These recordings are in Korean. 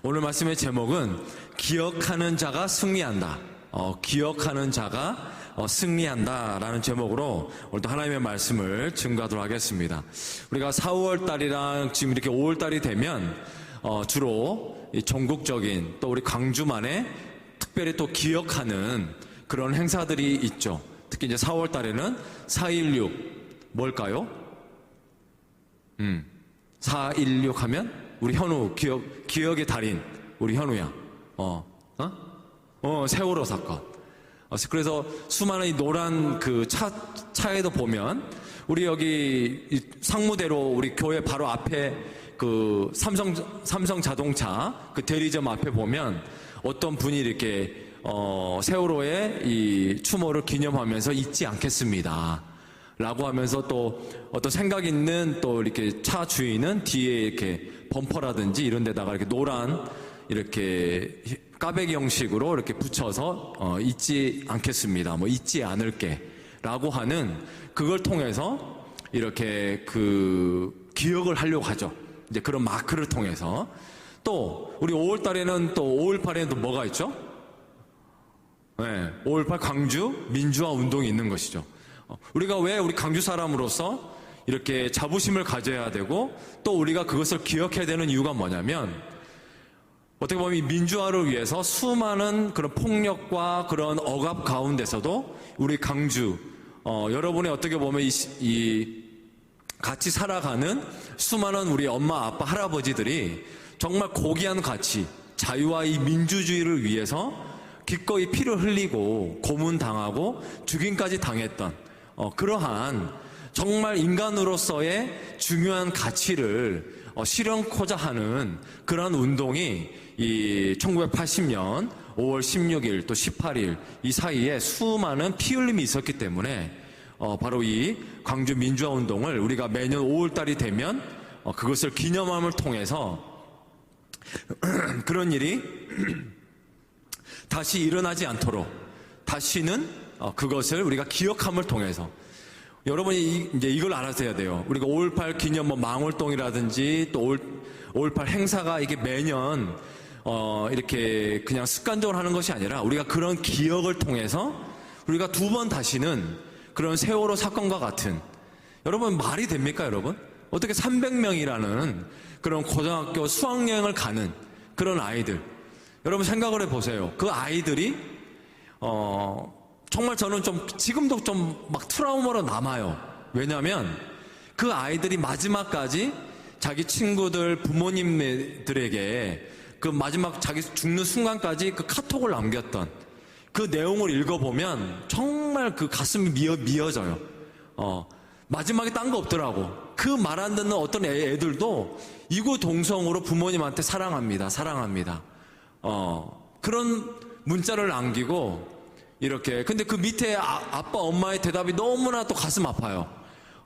오늘 말씀의 제목은 기억하는 자가 승리한다. 기억하는 자가 승리한다 라는 제목으로 오늘도 하나님의 말씀을 증거하도록 하겠습니다. 우리가 4월 달이랑 지금 이렇게 5월 달이 되면 주로 이 전국적인 또 우리 광주만의 특별히 또 기억하는 그런 행사들이 있죠. 특히 이제 4월 달에는 4.16 뭘까요? 4.16 하면 우리 현우 기억의 달인 우리 현우야. 세월호 사건. 그래서 수많은 이 노란 그 차에도 보면 우리 여기 상무대로 우리 교회 바로 앞에 그 삼성 자동차 그 대리점 앞에 보면 어떤 분이 이렇게 세월호의 이 추모를 기념하면서 잊지 않겠습니다 라고 하면서 또 어떤 생각 있는 또 이렇게 차 주인은 뒤에 이렇게 범퍼라든지 이런 데다가 이렇게 노란 이렇게 까베기 형식으로 이렇게 붙여서 잊지 않겠습니다, 뭐 잊지 않을게 라고 하는 그걸 통해서 이렇게 그 기억을 하려고 하죠. 이제 그런 마크를 통해서. 또 우리 5월 달에는 또 5.18에는 또 뭐가 있죠? 네, 5.18 광주 민주화 운동이 있는 것이죠. 우리가 왜 우리 광주 사람으로서 이렇게 자부심을 가져야 되고 또 우리가 그것을 기억해야 되는 이유가 뭐냐면, 어떻게 보면 이 민주화를 위해서 수많은 그런 폭력과 그런 억압 가운데서도 우리 광주, 여러분의 어떻게 보면 이 같이 살아가는 수많은 우리 엄마, 아빠, 할아버지들이 정말 고귀한 가치, 자유와 이 민주주의를 위해서 기꺼이 피를 흘리고 고문당하고 죽임까지 당했던 그러한 정말 인간으로서의 중요한 가치를 실현코자 하는 그런 운동이 이 1980년 5월 16일 또 18일 이 사이에 수많은 피 흘림이 있었기 때문에 바로 이 광주 민주화 운동을 우리가 매년 5월 달이 되면 그것을 기념함을 통해서 그런 일이 다시 일어나지 않도록 다시는 그것을 우리가 기억함을 통해서, 여러분이 이제 이걸 알아서야 돼요. 우리가 5.18 기념 망월동이라든지 또 5.18 행사가 이게 매년 이렇게 그냥 습관적으로 하는 것이 아니라 우리가 그런 기억을 통해서 우리가 두 번 다시는 그런 세월호 사건과 같은, 여러분 말이 됩니까 여러분? 어떻게 300명이라는 그런 고등학교 수학여행을 가는 그런 아이들, 여러분 생각을 해보세요. 그 아이들이 정말 저는 좀 지금도 좀 막 트라우마로 남아요. 왜냐하면 그 아이들이 마지막까지 자기 친구들 부모님들에게 그 마지막 자기 죽는 순간까지 그 카톡을 남겼던 그 내용을 읽어보면 정말 그 가슴이 미어져요. 마지막에 딴 거 없더라고. 그 말 안 듣는 어떤 애들도 이구동성으로 부모님한테 사랑합니다, 사랑합니다. 그런 문자를 남기고 이렇게. 근데 그 밑에 아빠 엄마의 대답이 너무나 또 가슴 아파요.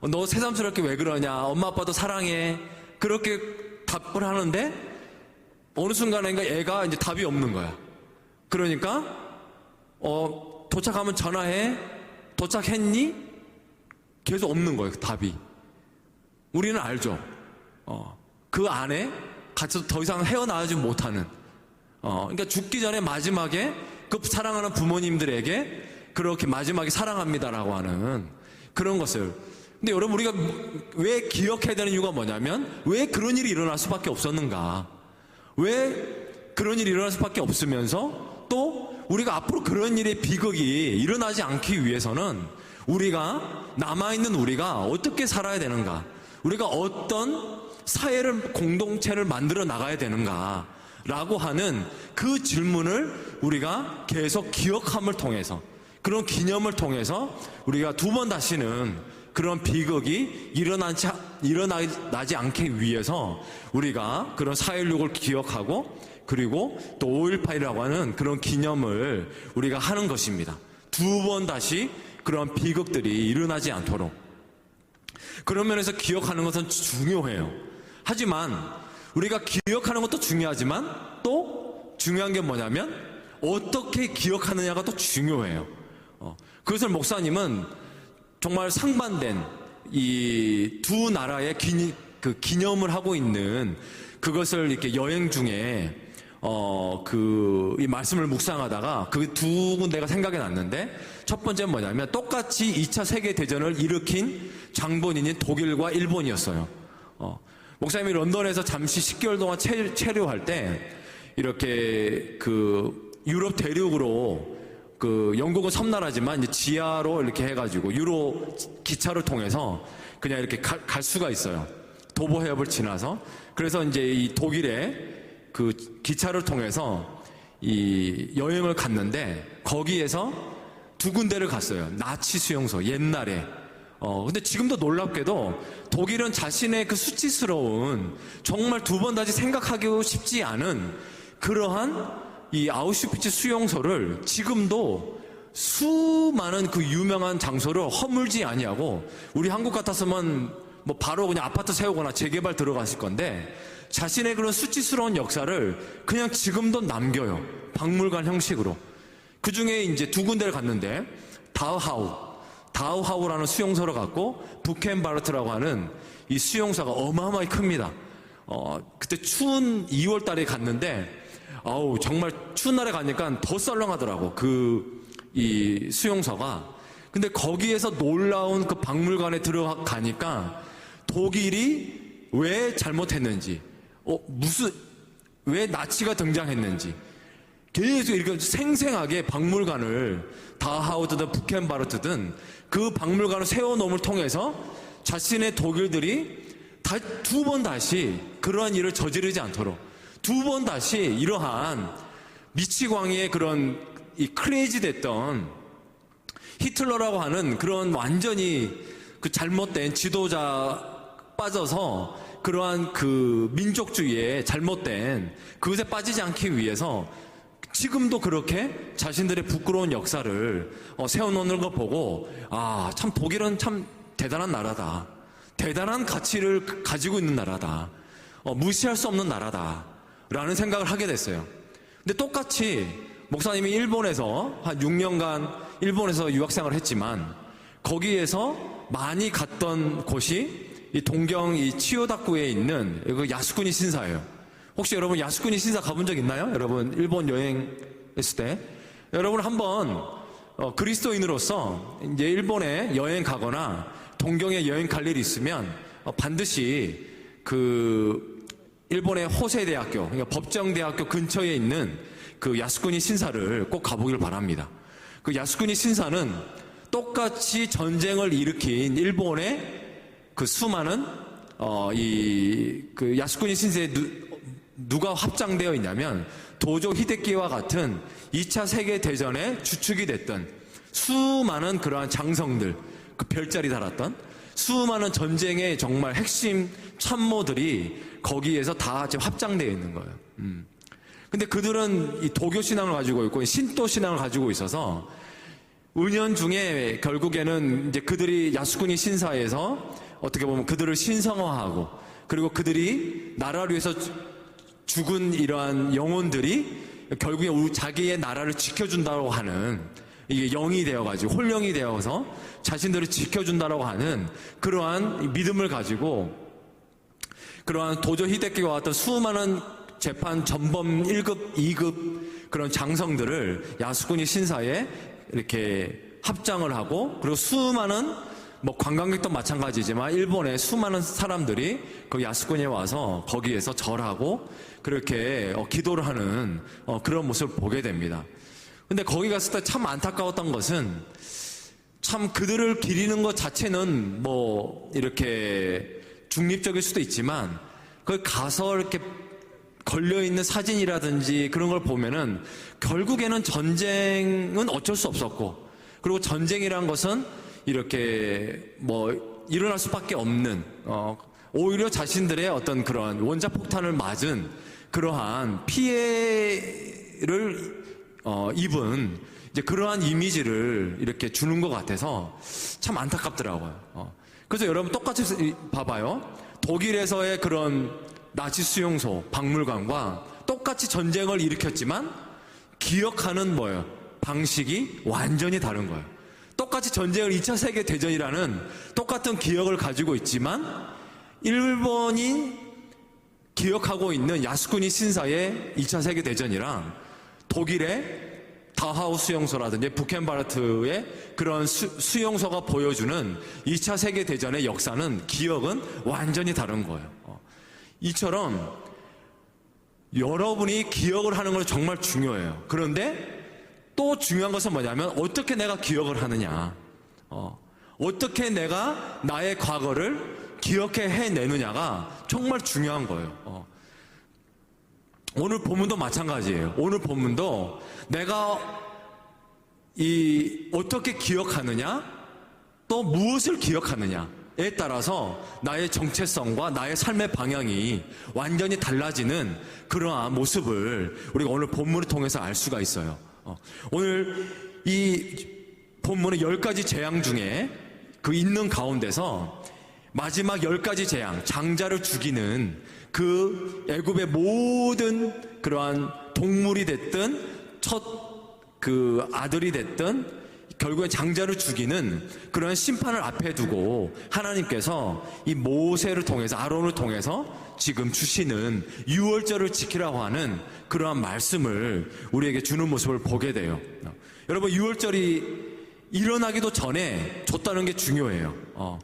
너 새삼스럽게 왜 그러냐, 엄마 아빠도 사랑해, 그렇게 답을 하는데 어느 순간인가 애가 이제 답이 없는 거야. 그러니까 도착하면 전화해, 도착했니? 계속 없는 거예요, 답이. 우리는 알죠. 그 안에 같이 더 이상 헤어나오지 못하는, 그러니까 죽기 전에 마지막에 그 사랑하는 부모님들에게 그렇게 마지막에 사랑합니다라고 하는 그런 것을. 근데 여러분, 우리가 왜 기억해야 되는 이유가 뭐냐면, 왜 그런 일이 일어날 수밖에 없었는가, 왜 그런 일이 일어날 수밖에 없으면서 또 우리가 앞으로 그런 일의 비극이 일어나지 않기 위해서는 우리가, 남아있는 우리가 어떻게 살아야 되는가, 우리가 어떤 사회를, 공동체를 만들어 나가야 되는가 라고 하는 그 질문을 우리가 계속 기억함을 통해서, 그런 기념을 통해서 우리가 두 번 다시는 그런 비극이 일어나지 않기 위해서 우리가 그런 4.16을 기억하고, 그리고 또 5.18이라고 하는 그런 기념을 우리가 하는 것입니다. 두 번 다시 그런 비극들이 일어나지 않도록. 그런 면에서 기억하는 것은 중요해요. 하지만 우리가 기억하는 것도 중요하지만 또 중요한 게 뭐냐면 어떻게 기억하느냐가 또 중요해요. 그것을 목사님은 정말 상반된 이 두 나라의 기념을 하고 있는 그것을 이렇게 여행 중에 이 말씀을 묵상하다가 그 두 군데가 생각이 났는데, 첫 번째는 뭐냐면 똑같이 2차 세계대전을 일으킨 장본인인 독일과 일본이었어요. 목사님이 런던에서 잠시 10개월 동안 체류할 때, 이렇게 유럽 대륙으로 영국은 섬나라지만 이제 지하로 이렇게 해가지고 유로 기차를 통해서 그냥 이렇게 갈 수가 있어요. 도보 해협을 지나서. 그래서 이제 이 독일의 기차를 통해서 이 여행을 갔는데, 거기에서 두 군데를 갔어요. 나치 수용소, 옛날에. 근데 지금도 놀랍게도 독일은 자신의 수치스러운, 정말 두 번 다시 생각하기 쉽지 않은 그러한 이 아우슈비츠 수용소를 지금도 수많은 유명한 장소를 허물지 아니하고, 우리 한국 같았으면 뭐 바로 그냥 아파트 세우거나 재개발 들어갔을 건데, 자신의 그런 수치스러운 역사를 그냥 지금도 남겨요. 박물관 형식으로. 그 중에 이제 두 군데를 갔는데, 다우하우라는 수용소를 갔고, 부켄바르트라고 하는 이 수용소가 어마어마하게 큽니다. 그때 추운 2월 달에 갔는데, 정말 추운 날에 가니까 더 썰렁하더라고. 이 수용소가. 근데 거기에서 놀라운 그 박물관에 들어가니까 독일이 왜 잘못했는지, 왜 나치가 등장했는지, 계속 이렇게 생생하게 박물관을, 다하우드든 부켄바르트든 그 박물관을 세워놓음을 통해서 자신의 독일들이 두 번 다시 그러한 일을 저지르지 않도록, 두 번 다시 이러한 미치광이의 그런 이 크레이지 됐던 히틀러라고 하는 그런 완전히 잘못된 지도자 빠져서 그러한 민족주의에 잘못된 그것에 빠지지 않기 위해서 지금도 그렇게 자신들의 부끄러운 역사를 세워놓는 걸 보고, 참 독일은 참 대단한 나라다. 대단한 가치를 가지고 있는 나라다. 무시할 수 없는 나라다. 라는 생각을 하게 됐어요. 근데 똑같이 목사님이 일본에서 한 6년간 일본에서 유학생활을 했지만, 거기에서 많이 갔던 곳이 이 동경 이 치요다쿠에 있는 야스쿠니 신사예요. 혹시 여러분 야스쿠니 신사 가본 적 있나요? 여러분 일본 여행했을 때 여러분 한번 그리스도인으로서 이제 일본에 여행 가거나 동경에 여행 갈 일이 있으면 반드시 일본의 호세 대학교, 그러니까 법정대학교 근처에 있는 야스쿠니 신사를 꼭 가보길 바랍니다. 야스쿠니 신사는 똑같이 전쟁을 일으킨 일본의 수많은 야스쿠니 신사에 누가 합장되어 있냐면, 도조 히데키와 같은 2차 세계대전에 주축이 됐던 수많은 그러한 장성들, 별자리 달았던 수많은 전쟁의 정말 핵심 참모들이 거기에서 다 지금 합장되어 있는 거예요. 근데 그들은 이 도교 신앙을 가지고 있고 신도 신앙을 가지고 있어서 은연중에 결국에는 이제 그들이 야스쿠니 신사에서 어떻게 보면 그들을 신성화하고, 그리고 그들이 나라를 위해서 죽은 이러한 영혼들이 결국에 자기의 나라를 지켜준다고 하는, 이게 영이 되어가지고 혼령이 되어서 자신들을 지켜준다고 하는 그러한 믿음을 가지고, 그러한 도조 히데키와 같은 수많은 재판 전범 1급, 2급 그런 장성들을 야스쿠니 신사에 이렇게 합장을 하고, 그리고 수많은 관광객도 마찬가지지만 일본의 수많은 사람들이 그 야스쿠니에 와서 거기에서 절하고 그렇게 기도를 하는 그런 모습을 보게 됩니다. 근데 거기 갔을 때 참 안타까웠던 것은, 참 그들을 기리는 것 자체는 이렇게 중립적일 수도 있지만, 거기 가서 이렇게 걸려있는 사진이라든지 그런 걸 보면은 결국에는 전쟁은 어쩔 수 없었고, 그리고 전쟁이란 것은 이렇게 일어날 수밖에 없는, 오히려 자신들의 어떤 그런 원자폭탄을 맞은 그러한 피해를 입은 이제 그러한 이미지를 이렇게 주는 것 같아서 참 안타깝더라고요. 그래서 여러분 똑같이 봐봐요. 독일에서의 그런 나치 수용소, 박물관과 똑같이 전쟁을 일으켰지만 기억하는 방식이 완전히 다른 거예요. 똑같이 전쟁을 2차 세계대전이라는 똑같은 기억을 가지고 있지만, 일본이 기억하고 있는 야스쿠니 신사의 2차 세계대전이랑 독일의 다하우 수용소라든지 부켄바르트의 그런 수용소가 보여주는 2차 세계대전의 역사는, 기억은 완전히 다른 거예요. 이처럼 여러분이 기억을 하는 건 정말 중요해요. 그런데 또 중요한 것은 뭐냐면 어떻게 내가 기억을 하느냐, 어떻게 내가 나의 과거를 기억해 해내느냐가 정말 중요한 거예요. 오늘 본문도 마찬가지예요. 오늘 본문도 내가 어떻게 기억하느냐, 또 무엇을 기억하느냐에 따라서 나의 정체성과 나의 삶의 방향이 완전히 달라지는 그러한 모습을 우리가 오늘 본문을 통해서 알 수가 있어요. 오늘 이 본문의 10가지 재앙 중에 그 있는 가운데서 마지막 10가지 재앙, 장자를 죽이는 그 애굽의 모든 그러한 동물이 됐든 첫 그 아들이 됐든 결국엔 장자를 죽이는 그러한 심판을 앞에 두고 하나님께서 이 모세를 통해서, 아론을 통해서 지금 주시는 유월절을 지키라고 하는 그러한 말씀을 우리에게 주는 모습을 보게 돼요. 여러분, 유월절이 일어나기도 전에 줬다는 게 중요해요.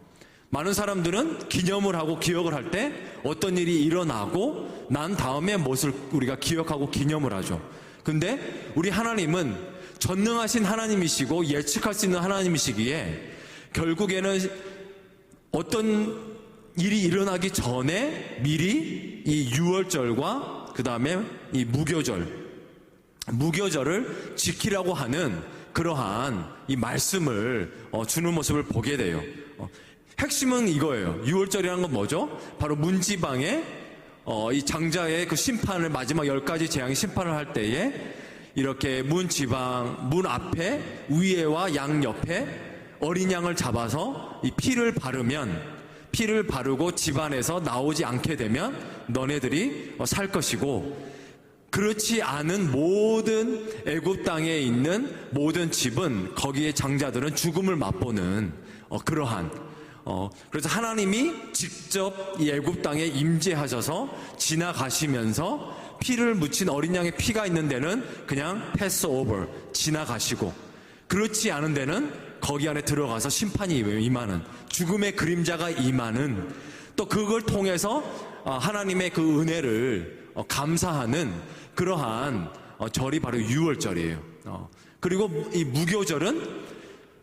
많은 사람들은 기념을 하고 기억을 할 때 어떤 일이 일어나고 난 다음에 무엇을 우리가 기억하고 기념을 하죠. 근데 우리 하나님은 전능하신 하나님이시고 예측할 수 있는 하나님이시기에 결국에는 어떤 일이 일어나기 전에 미리 이 유월절과 그 다음에 이 무교절을 지키라고 하는 그러한 이 말씀을 주는 모습을 보게 돼요. 핵심은 이거예요. 유월절이라는 건 뭐죠? 바로 문지방에 이 장자의 그 심판을, 마지막 10가지 재앙의 심판을 할 때에 이렇게 문 앞에 위에와 양 옆에 어린 양을 잡아서 이 피를 바르고 집안에서 나오지 않게 되면 너네들이 살 것이고, 그렇지 않은 모든 애굽 땅에 있는 모든 집은, 거기에 장자들은 죽음을 맛보는 그러한, 그래서 하나님이 직접 이 애굽 땅에 임재하셔서 지나가시면서 피를 묻힌 어린 양의 피가 있는 데는 그냥 패스 오버, 지나가시고, 그렇지 않은 데는 거기 안에 들어가서 심판이 임하는, 죽음의 그림자가 임하는, 또 그걸 통해서 하나님의 그 은혜를 감사하는 그러한 절이 바로 유월절이에요. 그리고 이 무교절은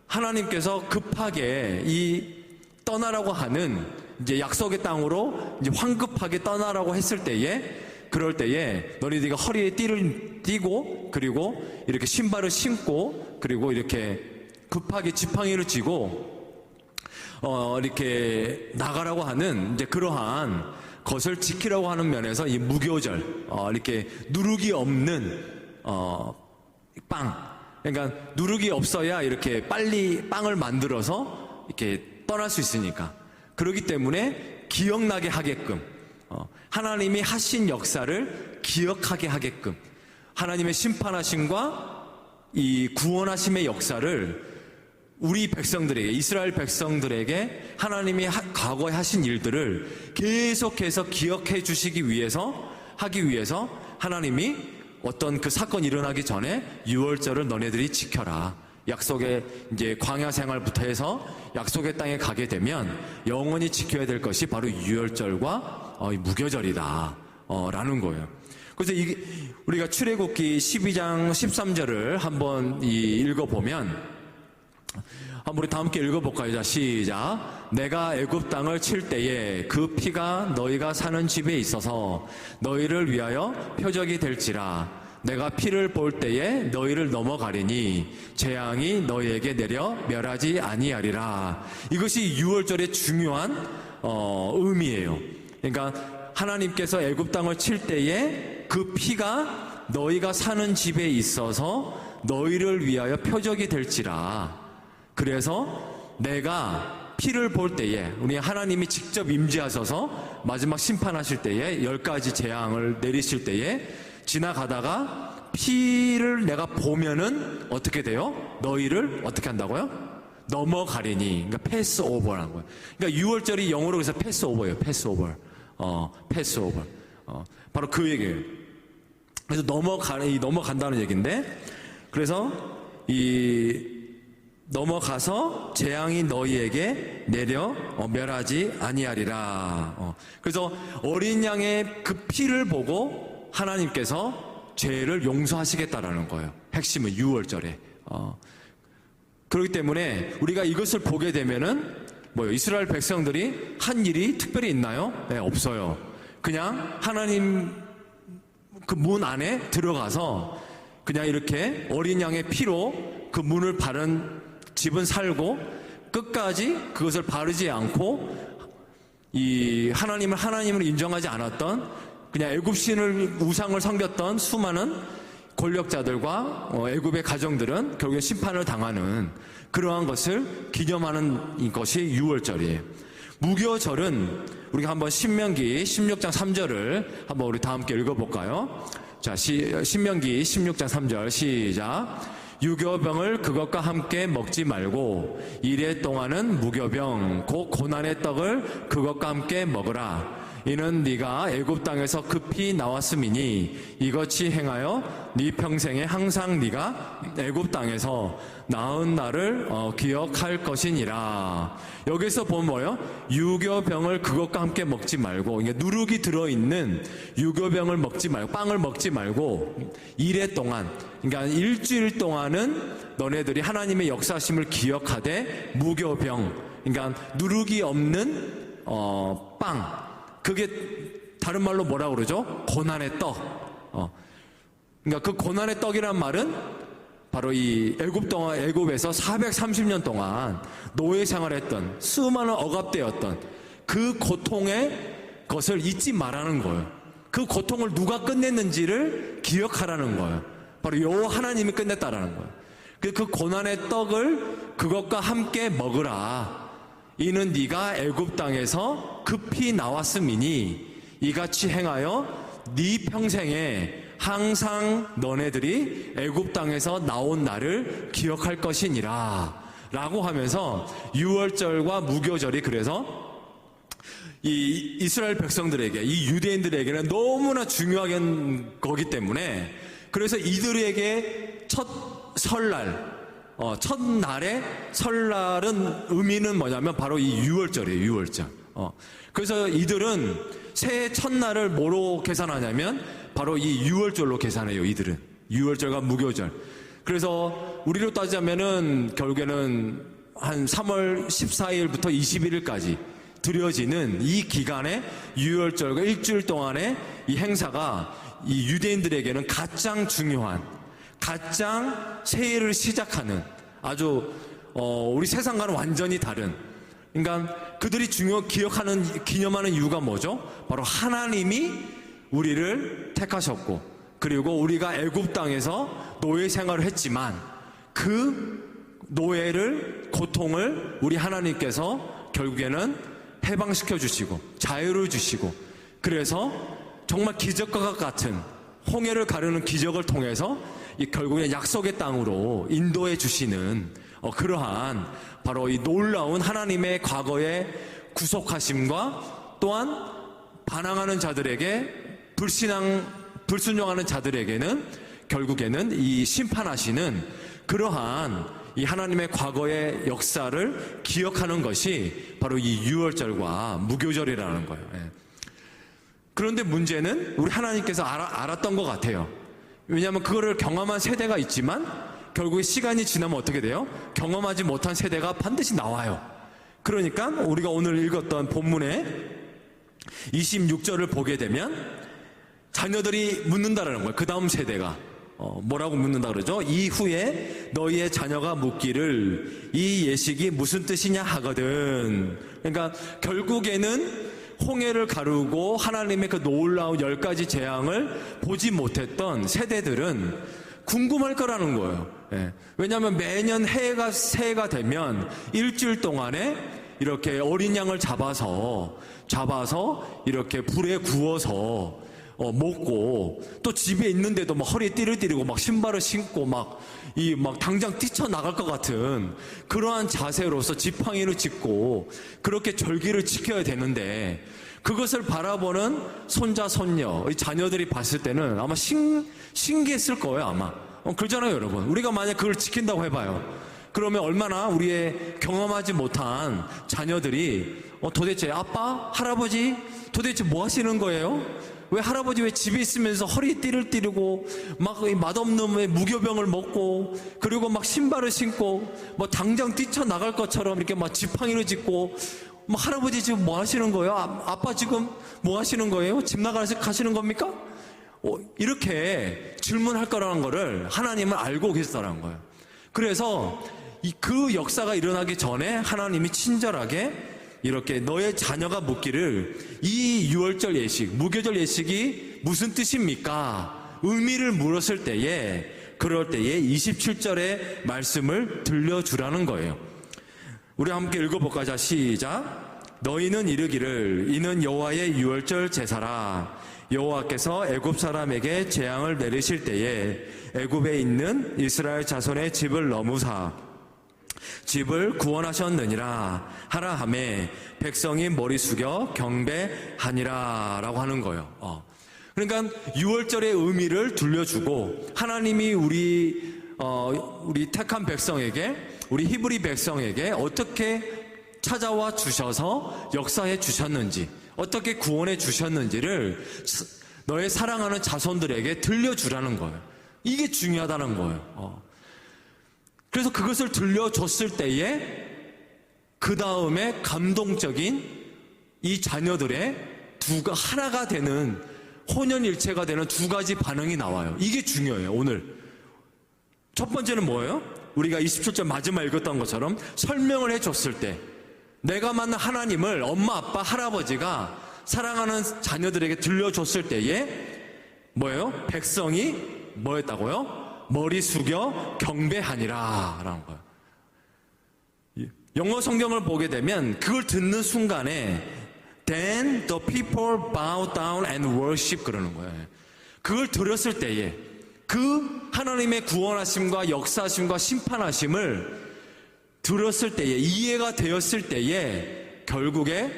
하나님께서 급하게 이 떠나라고 하는, 이제 약속의 땅으로 이제 황급하게 떠나라고 했을 때에, 그럴 때에 너희들이 허리에 띠를 띠고, 그리고 이렇게 신발을 신고, 그리고 이렇게 급하게 지팡이를 쥐고 이렇게 나가라고 하는 이제 그러한 것을 지키라고 하는 면에서 이 무교절, 이렇게 누룩이 없는 빵, 그러니까 누룩이 없어야 이렇게 빨리 빵을 만들어서 이렇게 떠날 수 있으니까, 그렇기 때문에 기억나게 하게끔, 하나님이 하신 역사를 기억하게 하게끔, 하나님의 심판하심과 이 구원하심의 역사를 우리 백성들에게, 이스라엘 백성들에게 하나님이 과거에 하신 일들을 계속해서 기억해 주시기 위해서, 하기 위해서 하나님이 어떤 그 사건이 일어나기 전에 유월절을 너네들이 지켜라. 약속의 이제 광야 생활부터 해서 약속의 땅에 가게 되면 영원히 지켜야 될 것이 바로 유월절과 무교절이다 라는 거예요. 그래서 우리가 출애굽기 12장 13절을 한번 읽어보면, 한번 우리 다 함께 읽어볼까요? 자, 시작. 내가 애굽 땅을 칠 때에 그 피가 너희가 사는 집에 있어서 너희를 위하여 표적이 될지라. 내가 피를 볼 때에 너희를 넘어가리니 재앙이 너희에게 내려 멸하지 아니하리라. 이것이 유월절의 중요한 의미예요. 그러니까 하나님께서 애굽 땅을 칠 때에 그 피가 너희가 사는 집에 있어서 너희를 위하여 표적이 될지라. 그래서 내가 피를 볼 때에, 우리 하나님이 직접 임재하셔서 마지막 심판하실 때에 10가지 재앙을 내리실 때에 지나가다가 피를 내가 보면은 어떻게 돼요? 너희를 어떻게 한다고요? 넘어가리니. 그러니까 패스 오버라는 거예요. 그러니까 유월절이 영어로 그래서 패스 오버예요. 패스 오버. 패스 오버. 바로 그 얘기예요. 그래서 넘어간다는 얘기인데, 그래서 넘어가서 재앙이 너희에게 내려 멸하지 아니하리라. 그래서 어린 양의 그 피를 보고 하나님께서 죄를 용서하시겠다라는 거예요. 핵심은 6월절에. 그렇기 때문에 우리가 이것을 보게 되면은 이스라엘 백성들이 한 일이 특별히 있나요? 네, 없어요. 그냥 하나님 그 문 안에 들어가서 그냥 이렇게 어린 양의 피로 그 문을 바른 집은 살고 끝까지 그것을 바르지 않고 하나님을 인정하지 않았던 그냥 애굽신을 우상을 섬겼던 수많은 권력자들과 애굽의 가정들은 결국에 심판을 당하는 그러한 것을 기념하는 것이 6월절이에요. 무교절은 우리가 한번 신명기 16장 3절을 한번 우리 다 함께 읽어볼까요? 자, 신명기 16장 3절 시작. 유교병을 그것과 함께 먹지 말고 이래 동안은 무교병 곧 고난의 떡을 그것과 함께 먹으라. 이는 네가 애굽 땅에서 급히 나왔음이니 이같이 행하여 네 평생에 항상 네가 애굽 땅에서 나은 날을 기억할 것이니라. 여기서 보면 뭐예요? 유교병을 그것과 함께 먹지 말고, 이게 누룩이 들어있는 유교병을 먹지 말고, 빵을 먹지 말고 이래 동안, 그러니까 일주일 동안은 너네들이 하나님의 역사심을 기억하되 무교병, 그러니까 누룩이 없는 빵, 그게 다른 말로 뭐라고 그러죠? 고난의 떡. 그러니까 그 고난의 떡이란 말은 바로 이 애굽에서 430년 동안 노예 생활했던 수많은 억압되었던 그 고통의 것을 잊지 말라는 거예요. 그 고통을 누가 끝냈는지를 기억하라는 거예요. 바로 여호와 하나님이 끝냈다라는 거예요. 그 고난의 떡을 그것과 함께 먹으라. 이는 네가 애굽 땅에서 급히 나왔음이니 이같이 행하여 네 평생에 항상 너네들이 애굽 땅에서 나온 날을 기억할 것이니라 라고 하면서 6월절과 무교절이 그래서 이 이스라엘 백성들에게, 이 유대인들에게는 너무나 중요한 거기 때문에, 그래서 이들에게 첫 설날, 첫날의 설날은 의미는 뭐냐면 바로 이 6월절이에요. 6월절. 그래서 이들은 새해 첫날을 뭐로 계산하냐면 바로 이 6월절로 계산해요. 이들은 6월절과 무교절. 그래서 우리로 따지자면은 결국에는 한 3월 14일부터 21일까지 드려지는 이 기간에 6월절과 일주일 동안의 이 행사가 이 유대인들에게는 가장 중요한, 가장 새해를 시작하는 아주 우리 세상과는 완전히 다른, 그러니까 그들이 기념하는 이유가 뭐죠? 바로 하나님이 우리를 택하셨고, 그리고 우리가 애굽 땅에서 노예 생활을 했지만 그 노예를, 고통을 우리 하나님께서 결국에는 해방시켜 주시고 자유를 주시고, 그래서 정말 기적과 같은 홍해를 가르는 기적을 통해서 결국에 약속의 땅으로 인도해 주시는 그러한 바로 이 놀라운 하나님의 과거의 구속하심과, 또한 반항하는 자들에게, 불순종하는 자들에게는 결국에는 이 심판하시는 그러한 이 하나님의 과거의 역사를 기억하는 것이 바로 이 6월절과 무교절이라는 거예요. 그런데 문제는 우리 하나님께서 알았던 것 같아요. 왜냐하면 그거를 경험한 세대가 있지만 결국에 시간이 지나면 어떻게 돼요? 경험하지 못한 세대가 반드시 나와요. 그러니까 우리가 오늘 읽었던 본문의 26절을 보게 되면 자녀들이 묻는다라는 거예요. 그 다음 세대가 뭐라고 묻는다 그러죠? 이후에 너희의 자녀가 묻기를 이 예식이 무슨 뜻이냐 하거든. 그러니까 결국에는 홍해를 가르고 하나님의 그 놀라운 10가지 재앙을 보지 못했던 세대들은 궁금할 거라는 거예요. 왜냐하면 매년 새해가 되면 일주일 동안에 이렇게 어린 양을 잡아서 이렇게 불에 구워서 먹고, 또 집에 있는데도 막 허리에 띠를 띠리고 막 신발을 신고 막 당장 뛰쳐나갈 것 같은 그러한 자세로서 지팡이를 짚고 그렇게 절기를 지켜야 되는데, 그것을 바라보는 손자, 손녀, 이 자녀들이 봤을 때는 아마 신기했을 거예요, 아마. 그러잖아요, 여러분. 우리가 만약 그걸 지킨다고 해봐요. 그러면 얼마나 우리의 경험하지 못한 자녀들이 도대체 아빠, 할아버지 도대체 뭐 하시는 거예요? 왜 할아버지 왜 집에 있으면서 허리띠를 띠르고 막 맛없는 왜 무교병을 먹고 그리고 막 신발을 신고 뭐 당장 뛰쳐나갈 것처럼 이렇게 막 지팡이를 짚고 뭐 할아버지 지금 뭐 하시는 거예요? 아빠 지금 뭐 하시는 거예요? 집 가시는 겁니까? 이렇게 질문할 거라는 거를 하나님은 알고 계시다는 거예요. 그래서 그 역사가 일어나기 전에 하나님이 친절하게 이렇게 너의 자녀가 묻기를 이 유월절 예식, 무교절 예식이 무슨 뜻입니까? 의미를 물었을 때에 그럴 때에 27절의 말씀을 들려주라는 거예요. 우리 함께 읽어볼까? 자, 시작. 너희는 이르기를 이는 여호와의 유월절 제사라. 여호와께서 애굽 사람에게 재앙을 내리실 때에 애굽에 있는 이스라엘 자손의 집을 넘으사 집을 구원하셨느니라 하라 하매 백성이 머리 숙여 경배하니라 라고 하는 거예요. 그러니까 유월절의 의미를 들려주고 하나님이 우리 택한 백성에게 우리 히브리 백성에게 어떻게 찾아와 주셔서 역사해 주셨는지 어떻게 구원해 주셨는지를 너의 사랑하는 자손들에게 들려주라는 거예요. 이게 중요하다는 거예요. 그래서 그것을 들려줬을 때에 그 다음에 감동적인 이 자녀들의 하나가 되는 혼연일체가 되는 두 가지 반응이 나와요. 이게 중요해요. 오늘 첫 번째는 뭐예요? 우리가 27절 마지막 읽었던 것처럼 설명을 해줬을 때 내가 만난 하나님을 엄마, 아빠, 할아버지가 사랑하는 자녀들에게 들려줬을 때에 뭐예요? 백성이 뭐였다고요? 머리 숙여 경배하니라 라는 거예요. 영어 성경을 보게 되면 그걸 듣는 순간에 Then the people bow down and worship 그러는 거예요. 그걸 들었을 때에 그 하나님의 구원하심과 역사하심과 심판하심을 들었을 때에 이해가 되었을 때에 결국에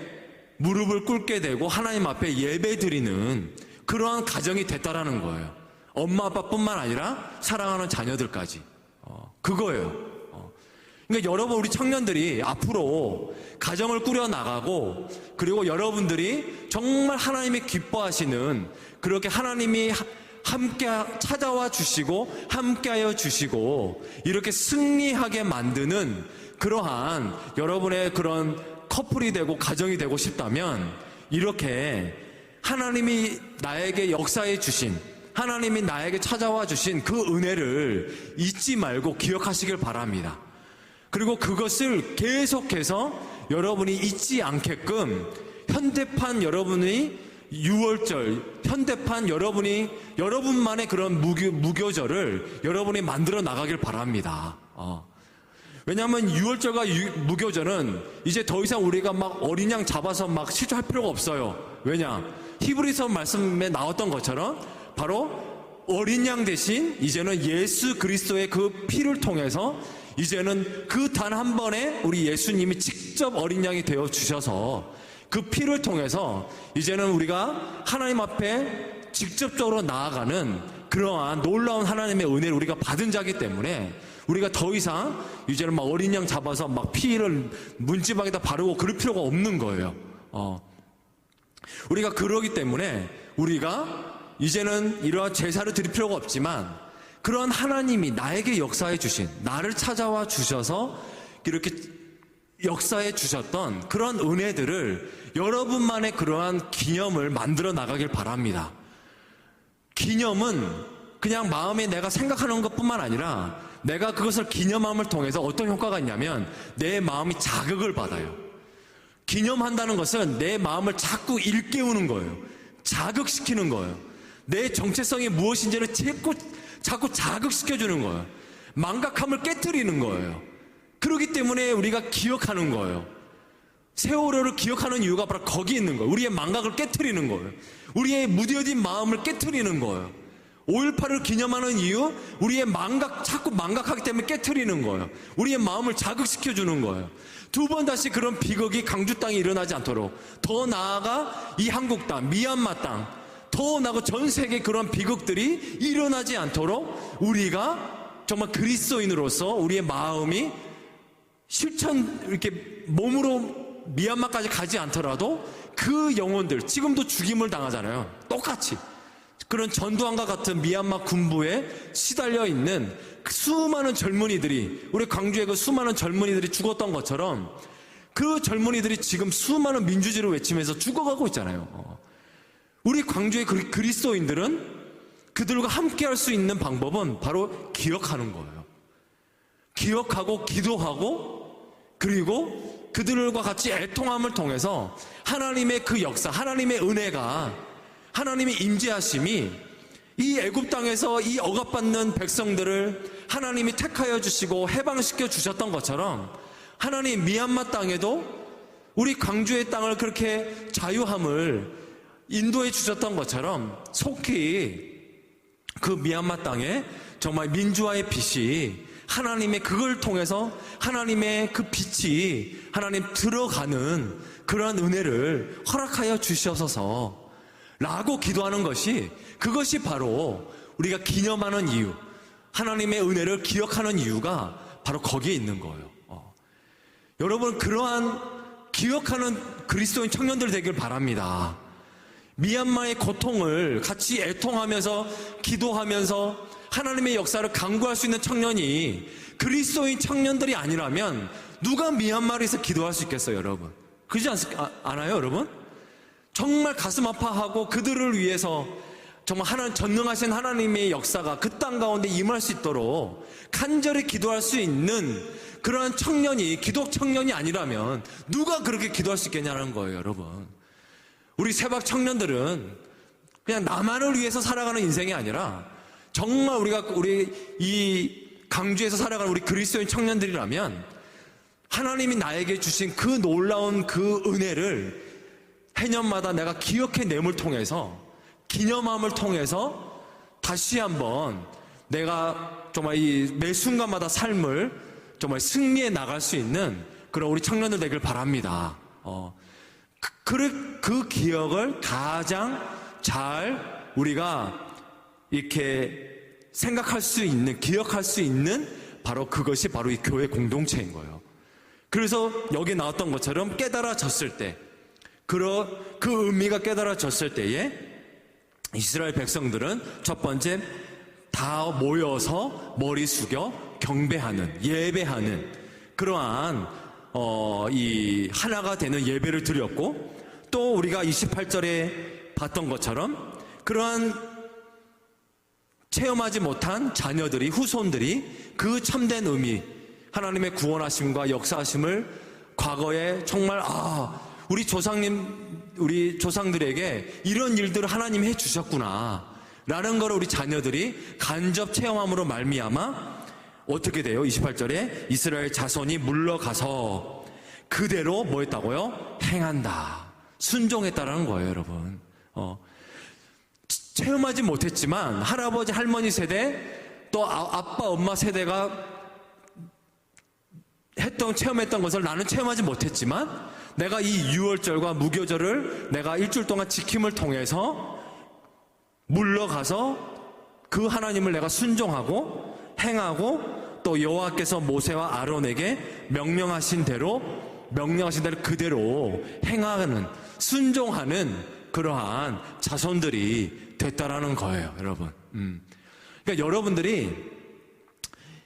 무릎을 꿇게 되고 하나님 앞에 예배 드리는 그러한 가정이 됐다라는 거예요. 엄마 아빠뿐만 아니라 사랑하는 자녀들까지. 그거예요. 그러니까 여러분 우리 청년들이 앞으로 가정을 꾸려 나가고 그리고 여러분들이 정말 하나님이 기뻐하시는 그렇게 하나님이 함께 찾아와 주시고 함께하여 주시고 이렇게 승리하게 만드는 그러한 여러분의 그런 커플이 되고 가정이 되고 싶다면 이렇게 하나님이 나에게 역사해 주신 하나님이 나에게 찾아와 주신 그 은혜를 잊지 말고 기억하시길 바랍니다. 그리고 그것을 계속해서 여러분이 잊지 않게끔 현대판 여러분의 유월절, 현대판 여러분만의 그런 무교절을 여러분이 만들어 나가길 바랍니다. 왜냐하면 유월절과 무교절은 이제 더 이상 우리가 막 어린 양 잡아서 막 실조할 필요가 없어요. 왜냐? 히브리서 말씀에 나왔던 것처럼 바로 어린 양 대신 이제는 예수 그리스도의 그 피를 통해서 이제는 그 단 한 번에 우리 예수님이 직접 어린 양이 되어 주셔서 그 피를 통해서 이제는 우리가 하나님 앞에 직접적으로 나아가는 그러한 놀라운 하나님의 은혜를 우리가 받은 자이기 때문에 우리가 더 이상 이제는 막 어린 양 잡아서 막 피를 문지방에다 바르고 그럴 필요가 없는 거예요. 우리가 그러기 때문에 우리가 이제는 이러한 제사를 드릴 필요가 없지만 그런 하나님이 나에게 역사해 주신 나를 찾아와 주셔서 이렇게 역사해 주셨던 그런 은혜들을 여러분만의 그러한 기념을 만들어 나가길 바랍니다. 기념은 그냥 마음에 내가 생각하는 것뿐만 아니라 내가 그것을 기념함을 통해서 어떤 효과가 있냐면 내 마음이 자극을 받아요. 기념한다는 것은 내 마음을 자꾸 일깨우는 거예요. 자극시키는 거예요. 내 정체성이 무엇인지를 자꾸 자극시켜주는 거예요. 망각함을 깨트리는 거예요. 그렇기 때문에 우리가 기억하는 거예요. 세월호를 기억하는 이유가 바로 거기 있는 거예요. 우리의 망각을 깨트리는 거예요. 우리의 무뎌진 마음을 깨트리는 거예요. 5.18을 기념하는 이유, 우리의 자꾸 망각하기 때문에 깨트리는 거예요. 우리의 마음을 자극시켜주는 거예요. 두 번 다시 그런 비극이 강주 땅에 일어나지 않도록, 더 나아가 이 한국 땅, 미얀마 땅, 더 나아가 전 세계 그런 비극들이 일어나지 않도록 우리가 정말 그리스도인으로서 우리의 마음이 이렇게 몸으로 미얀마까지 가지 않더라도 그 영혼들, 지금도 죽임을 당하잖아요. 똑같이. 그런 전두환과 같은 미얀마 군부에 시달려 있는 그 수많은 젊은이들이, 우리 광주에 그 수많은 젊은이들이 죽었던 것처럼 그 젊은이들이 지금 수많은 민주주의를 외치면서 죽어가고 있잖아요. 우리 광주의 그리스도인들은 그들과 함께 할 수 있는 방법은 바로 기억하는 거예요. 기억하고 기도하고, 그리고 그들과 같이 애통함을 통해서 하나님의 그 역사, 하나님의 은혜가, 하나님의 임재하심이 이 애굽 땅에서 이 억압받는 백성들을 하나님이 택하여 주시고 해방시켜 주셨던 것처럼, 하나님 미얀마 땅에도 우리 광주의 땅을 그렇게 자유함을 인도해 주셨던 것처럼 속히 그 미얀마 땅에 정말 민주화의 빛이, 하나님의 그걸 통해서 하나님의 그 빛이 하나님 들어가는 그러한 은혜를 허락하여 주시옵소서 라고 기도하는 것이, 그것이 바로 우리가 기념하는 이유, 하나님의 은혜를 기억하는 이유가 바로 거기에 있는 거예요. 여러분, 그러한 기억하는 그리스도인 청년들 되길 바랍니다. 미얀마의 고통을 같이 애통하면서 기도하면서 하나님의 역사를 강구할 수 있는 청년이 그리스도인 청년들이 아니라면 누가 미얀마에서 기도할 수 있겠어요, 여러분? 그러지 않아요, 여러분? 정말 가슴 아파하고 그들을 위해서 정말 전능하신 하나님의 역사가 그 땅 가운데 임할 수 있도록 간절히 기도할 수 있는 그러한 청년이 기독 청년이 아니라면 누가 그렇게 기도할 수 있겠냐는 거예요, 여러분. 우리 세박 청년들은 그냥 나만을 위해서 살아가는 인생이 아니라 정말 우리 이 강주에서 살아가는 우리 그리스도인 청년들이라면 하나님이 나에게 주신 그 놀라운 그 은혜를 해년마다 내가 기억해냄을 통해서, 기념함을 통해서 다시 한번 내가 정말 이 매 순간마다 삶을 정말 승리해 나갈 수 있는 그런 우리 청년들 되길 바랍니다. 그 기억을 가장 잘 우리가 이렇게 생각할 수 있는, 기억할 수 있는 바로 그것이 바로 이 교회 공동체인 거예요. 그래서 여기 나왔던 것처럼 깨달아졌을 때, 그 의미가 깨달아졌을 때에 이스라엘 백성들은 첫 번째 다 모여서 머리 숙여 경배하는, 예배하는 그러한 이 하나가 되는 예배를 드렸고, 또 우리가 28절에 봤던 것처럼 그러한 체험하지 못한 자녀들이, 후손들이 그 참된 의미, 하나님의 구원하심과 역사하심을 과거에 정말 우리 조상들에게 이런 일들을 하나님이 해주셨구나 라는 걸 우리 자녀들이 간접 체험함으로 말미암아 어떻게 돼요? 28절에 이스라엘 자손이 물러가서 그대로 뭐 했다고요? 행한다, 순종했다라는 거예요, 여러분. 체험하지 못했지만 할아버지 할머니 세대, 또 아빠 엄마 세대가 체험했던 것을 나는 체험하지 못했지만 내가 이 유월절과 무교절을 내가 일주일 동안 지킴을 통해서 물러가서 그 하나님을 내가 순종하고 행하고, 또 여호와께서 모세와 아론에게 명령하신 대로 그대로 행하는, 순종하는 그러한 자손들이 됐다라는 거예요, 여러분. 그러니까 여러분들이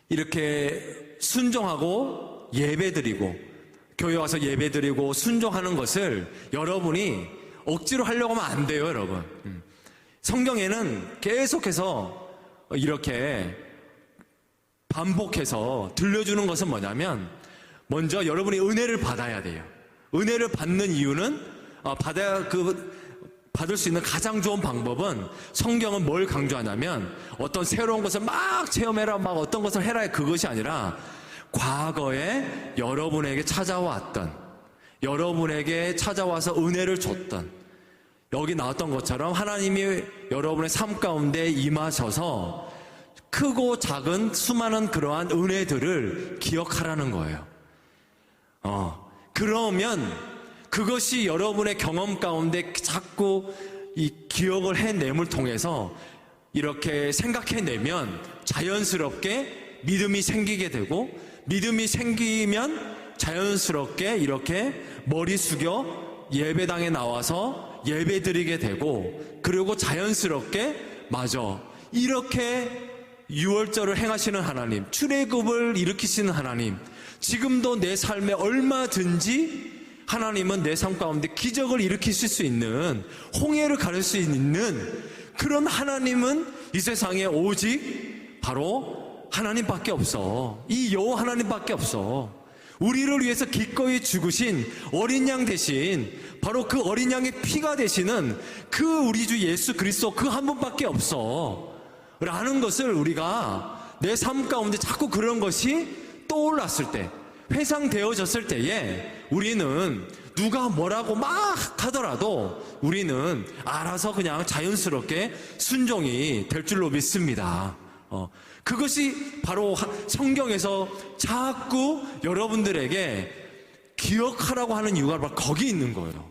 이렇게 순종하고 예배드리고 교회 와서 예배드리고 순종하는 것을 여러분이 억지로 하려고 하면 안 돼요, 여러분. 성경에는 계속해서 이렇게 반복해서 들려주는 것은 뭐냐면, 먼저 여러분이 은혜를 받아야 돼요. 은혜를 받는 이유는 받을 수 있는 가장 좋은 방법은, 성경은 뭘 강조하냐면 어떤 새로운 것을 막 체험해라, 막 어떤 것을 해라, 그것이 아니라 과거에 여러분에게 찾아왔던, 여러분에게 찾아와서 은혜를 줬던, 여기 나왔던 것처럼 하나님이 여러분의 삶 가운데 임하셔서 크고 작은 수많은 그러한 은혜들을 기억하라는 거예요. 그러면 그것이 여러분의 경험 가운데 자꾸 이 기억을 해냄을 통해서 이렇게 생각해내면 자연스럽게 믿음이 생기게 되고, 믿음이 생기면 자연스럽게 이렇게 머리 숙여 예배당에 나와서 예배 드리게 되고, 그리고 자연스럽게 맞아, 이렇게 유월절을 행하시는 하나님, 출애굽을 일으키시는 하나님, 지금도 내 삶에 얼마든지 하나님은 내 삶 가운데 기적을 일으키실 수 있는, 홍해를 가를 수 있는 그런 하나님은 이 세상에 오직 바로 하나님밖에 없어. 이 여호와 하나님밖에 없어. 우리를 위해서 기꺼이 죽으신 어린 양 대신, 바로 그 어린 양의 피가 되시는 그 우리 주 예수 그리스도 그 한 분밖에 없어 라는 것을 우리가 내 삶 가운데 자꾸 그런 것이 떠올랐을 때, 회상되어졌을 때에 우리는 누가 뭐라고 막 하더라도 우리는 알아서 그냥 자연스럽게 순종이 될 줄로 믿습니다. 그것이 바로 성경에서 자꾸 여러분들에게 기억하라고 하는 이유가 바로 거기 있는 거예요.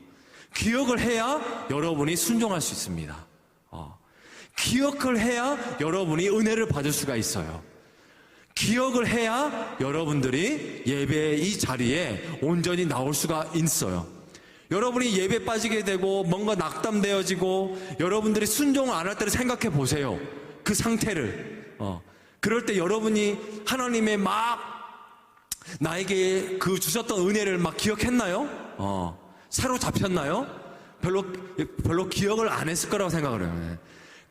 기억을 해야 여러분이 순종할 수 있습니다. 기억을 해야 여러분이 은혜를 받을 수가 있어요. 기억을 해야 여러분들이 예배의 이 자리에 온전히 나올 수가 있어요. 여러분이 예배 빠지게 되고 뭔가 낙담되어지고 여러분들이 순종을 안 할 때를 생각해 보세요. 그 상태를. 그럴 때 여러분이 하나님의 막 나에게 그 주셨던 은혜를 막 기억했나요? 사로잡혔나요? 별로 기억을 안 했을 거라고 생각을 해요.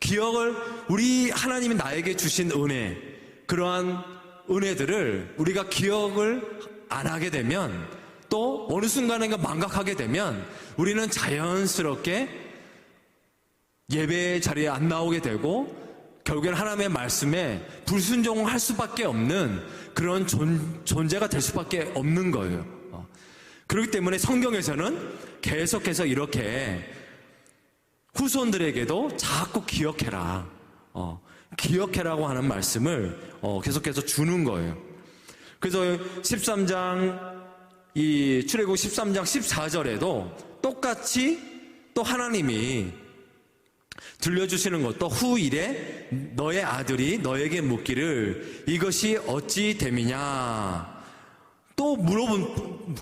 기억을, 우리 하나님이 나에게 주신 은혜, 그러한 은혜들을 우리가 기억을 안 하게 되면, 또 어느 순간인가 망각하게 되면 우리는 자연스럽게 예배 자리에 안 나오게 되고, 결국에는 하나님의 말씀에 불순종할 수밖에 없는 그런 존재가 될 수밖에 없는 거예요. 그렇기 때문에 성경에서는 계속해서 이렇게 후손들에게도 자꾸 기억해라, 기억해라고 하는 말씀을 계속해서 주는 거예요. 그래서 13장, 이 출애굽 13장 14절에도 똑같이 또 하나님이 들려주시는 것도, 후일에 너의 아들이 너에게 묻기를 이것이 어찌 됨이냐, 또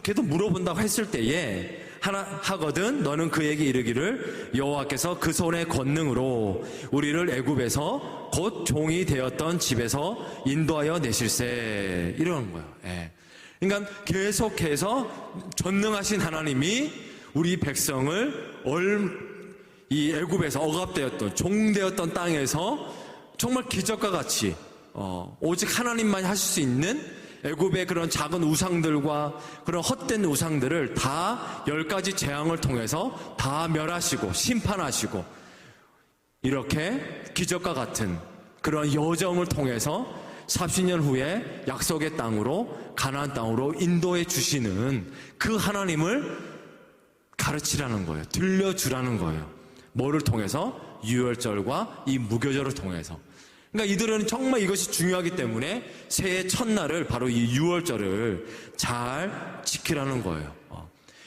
걔도 물어본다고 했을 때에 하거든 너는 그에게 이르기를 여호와께서 그 손의 권능으로 우리를 애굽에서 곧 종이 되었던 집에서 인도하여 내실세, 이러는 거예요. 그러니까 계속해서 전능하신 하나님이 우리 백성을 이 애굽에서 억압되었던, 종되었던 땅에서 정말 기적과 같이 오직 하나님만이 하실 수 있는 애굽의 그런 작은 우상들과 그런 헛된 우상들을 다 10가지 재앙을 통해서 다 멸하시고 심판하시고, 이렇게 기적과 같은 그런 여정을 통해서 40년 후에 약속의 땅으로, 가나안 땅으로 인도해 주시는 그 하나님을 가르치라는 거예요. 들려주라는 거예요. 뭐를 통해서? 유월절과 이 무교절을 통해서. 그러니까 이들은 정말 이것이 중요하기 때문에 새해 첫날을, 바로 이 유월절을 잘 지키라는 거예요.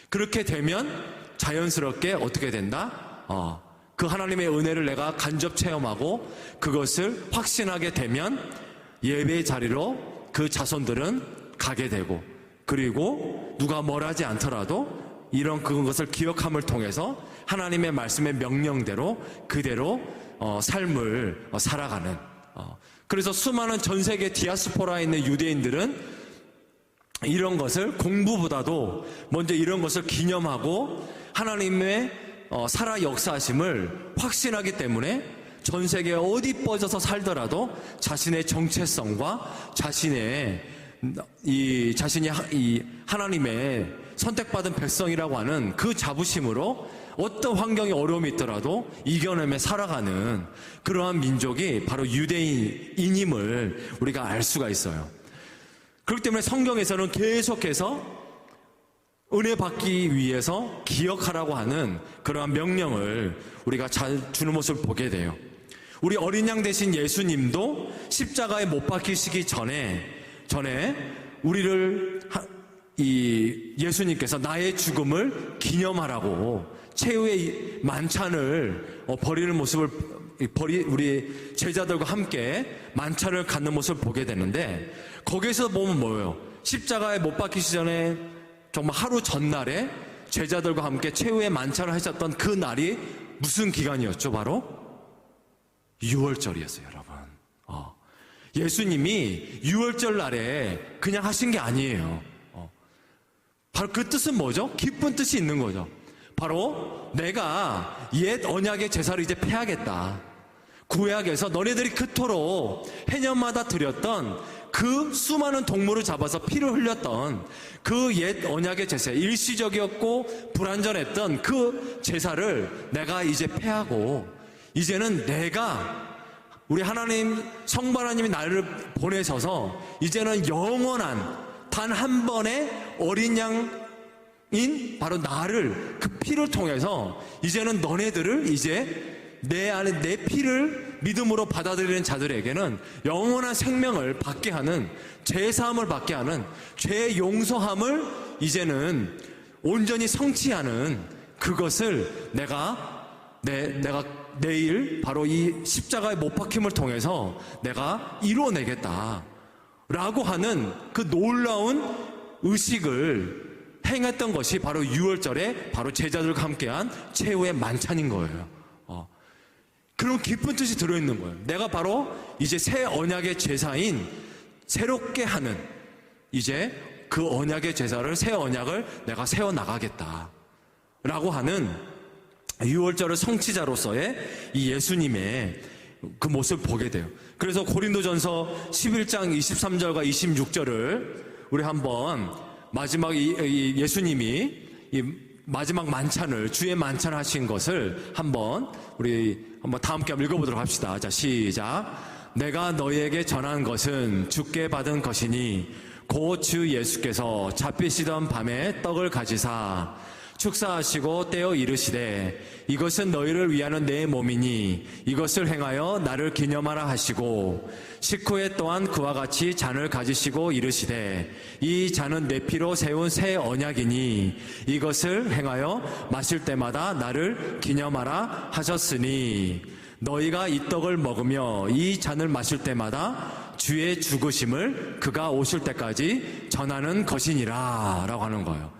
그렇게 되면 자연스럽게 어떻게 된다? 그 하나님의 은혜를 내가 간접 체험하고 그것을 확신하게 되면 예배의 자리로 그 자손들은 가게 되고, 그리고 누가 뭘 하지 않더라도 이런 그것을 기억함을 통해서 하나님의 말씀의 명령대로 그대로 삶을 살아가는. 그래서 수많은 전 세계 디아스포라에 있는 유대인들은 이런 것을 공부보다도 먼저 이런 것을 기념하고 하나님의 살아 역사하심을 확신하기 때문에 전 세계 어디 뻗어서 살더라도 자신의 정체성과 자신이 하나님의 선택받은 백성이라고 하는 그 자부심으로 어떤 환경이 어려움이 있더라도 이겨내며 살아가는 그러한 민족이 바로 유대인임을 우리가 알 수가 있어요. 그렇기 때문에 성경에서는 계속해서 은혜 받기 위해서 기억하라고 하는 그러한 명령을 우리가 잘 주는 모습을 보게 돼요. 우리 어린 양 되신 예수님도 십자가에 못 박히시기 전에 우리를 이 예수님께서 나의 죽음을 기념하라고 최후의 만찬을 버리는 모습을 우리 제자들과 함께 만찬을 갖는 모습을 보게 되는데, 거기에서 보면 뭐예요? 십자가에 못 박히시기 전에 정말 하루 전날에 제자들과 함께 최후의 만찬을 하셨던 그 날이 무슨 기간이었죠? 바로 유월절이었어요, 여러분. 예수님이 유월절 날에 그냥 하신 게 아니에요. 바로 그 뜻은 뭐죠? 기쁜 뜻이 있는 거죠. 바로 내가 옛 언약의 제사를 이제 폐하겠다. 구약에서 너네들이 그토록 해년마다 드렸던 그 수많은 동물을 잡아서 피를 흘렸던 그 옛 언약의 제사, 일시적이었고 불완전했던 그 제사를 내가 이제 폐하고, 이제는 내가, 우리 하나님 성부 하나님이 나를 보내셔서 이제는 영원한 단 한 번의 어린 양인 바로 나를, 그 피를 통해서 이제는 너네들을 이제 내 안에 내 피를 믿음으로 받아들이는 자들에게는 영원한 생명을 받게 하는, 죄 사함을 받게 하는, 죄 용서함을 이제는 온전히 성취하는 그것을 내가 내일 바로 이 십자가의 못 박힘을 통해서 내가 이루어내겠다 라고 하는 그 놀라운 의식을 행했던 것이 바로 유월절에 바로 제자들과 함께한 최후의 만찬인 거예요. 그런 깊은 뜻이 들어있는 거예요. 내가 바로 이제 새 언약의 제사인, 새롭게 하는, 이제 그 언약의 제사를, 새 언약을 내가 세워나가겠다 라고 하는 유월절의 성취자로서의 이 예수님의 그 모습을 보게 돼요. 그래서 고린도전서 11장 23절과 26절을 우리 한번 마지막 이 예수님이 이 마지막 만찬을, 주의 만찬을 하신 것을 우리 한번 다 함께 읽어보도록 합시다. 자, 시작. 내가 너희에게 전한 것은 주께 받은 것이니 곧 주 예수께서 잡히시던 밤에 떡을 가지사 축사하시고 떼어 이르시되 이것은 너희를 위하는 내 몸이니 이것을 행하여 나를 기념하라 하시고, 식후에 또한 그와 같이 잔을 가지시고 이르시되 이 잔은 내 피로 세운 새 언약이니 이것을 행하여 마실 때마다 나를 기념하라 하셨으니 너희가 이 떡을 먹으며 이 잔을 마실 때마다 주의 죽으심을 그가 오실 때까지 전하는 것이니라 라고 하는 거예요.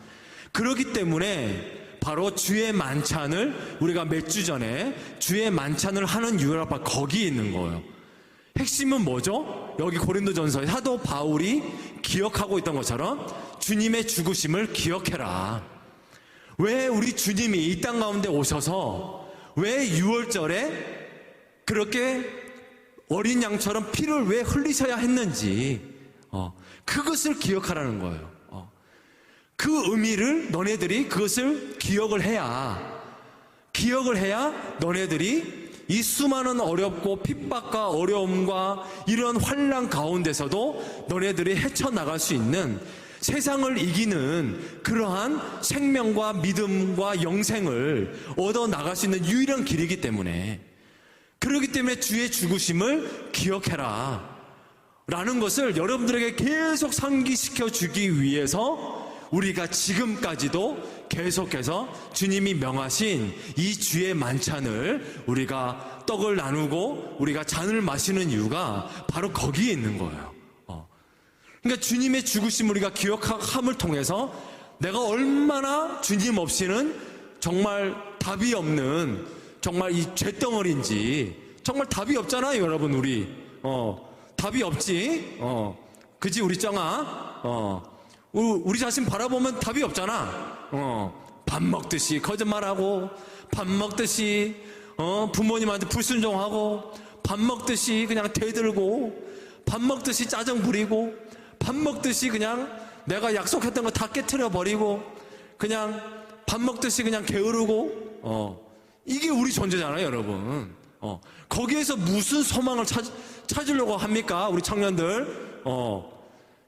그렇기 때문에 바로 주의 만찬을 우리가 몇 주 전에 주의 만찬을 하는 이유가 바로 거기에 있는 거예요. 핵심은 뭐죠? 여기 고린도전서에 사도 바울이 기억하고 있던 것처럼 주님의 죽으심을 기억해라. 왜 우리 주님이 이 땅 가운데 오셔서 왜 유월절에 그렇게 어린 양처럼 피를 왜 흘리셔야 했는지 그것을 기억하라는 거예요. 그 의미를 너네들이 그것을 기억을 해야 너네들이 이 수많은 어렵고 핍박과 어려움과 이런 환난 가운데서도 너네들이 헤쳐나갈 수 있는, 세상을 이기는 그러한 생명과 믿음과 영생을 얻어 나갈 수 있는 유일한 길이기 때문에, 그렇기 때문에 주의 죽으심을 기억해라 라는 것을 여러분들에게 계속 상기시켜 주기 위해서 우리가 지금까지도 계속해서 주님이 명하신 이 주의 만찬을 우리가 떡을 나누고 우리가 잔을 마시는 이유가 바로 거기에 있는 거예요. 그러니까 주님의 죽으심을 우리가 기억함을 통해서 내가 얼마나 주님 없이는 정말 답이 없는, 정말 이 죄덩어리인지, 정말 답이 없잖아요, 여러분. 우리 답이 없지. 그지, 우리 쩡아. 우리 자신 바라보면 답이 없잖아. 밥 먹듯이 거짓말하고, 밥 먹듯이 부모님한테 불순종하고, 밥 먹듯이 그냥 대들고, 밥 먹듯이 짜증 부리고, 밥 먹듯이 그냥 내가 약속했던 거 다 깨트려 버리고, 그냥 밥 먹듯이 그냥 게으르고, 이게 우리 존재잖아요, 여러분. 거기에서 무슨 소망을 찾으려고 합니까, 우리 청년들?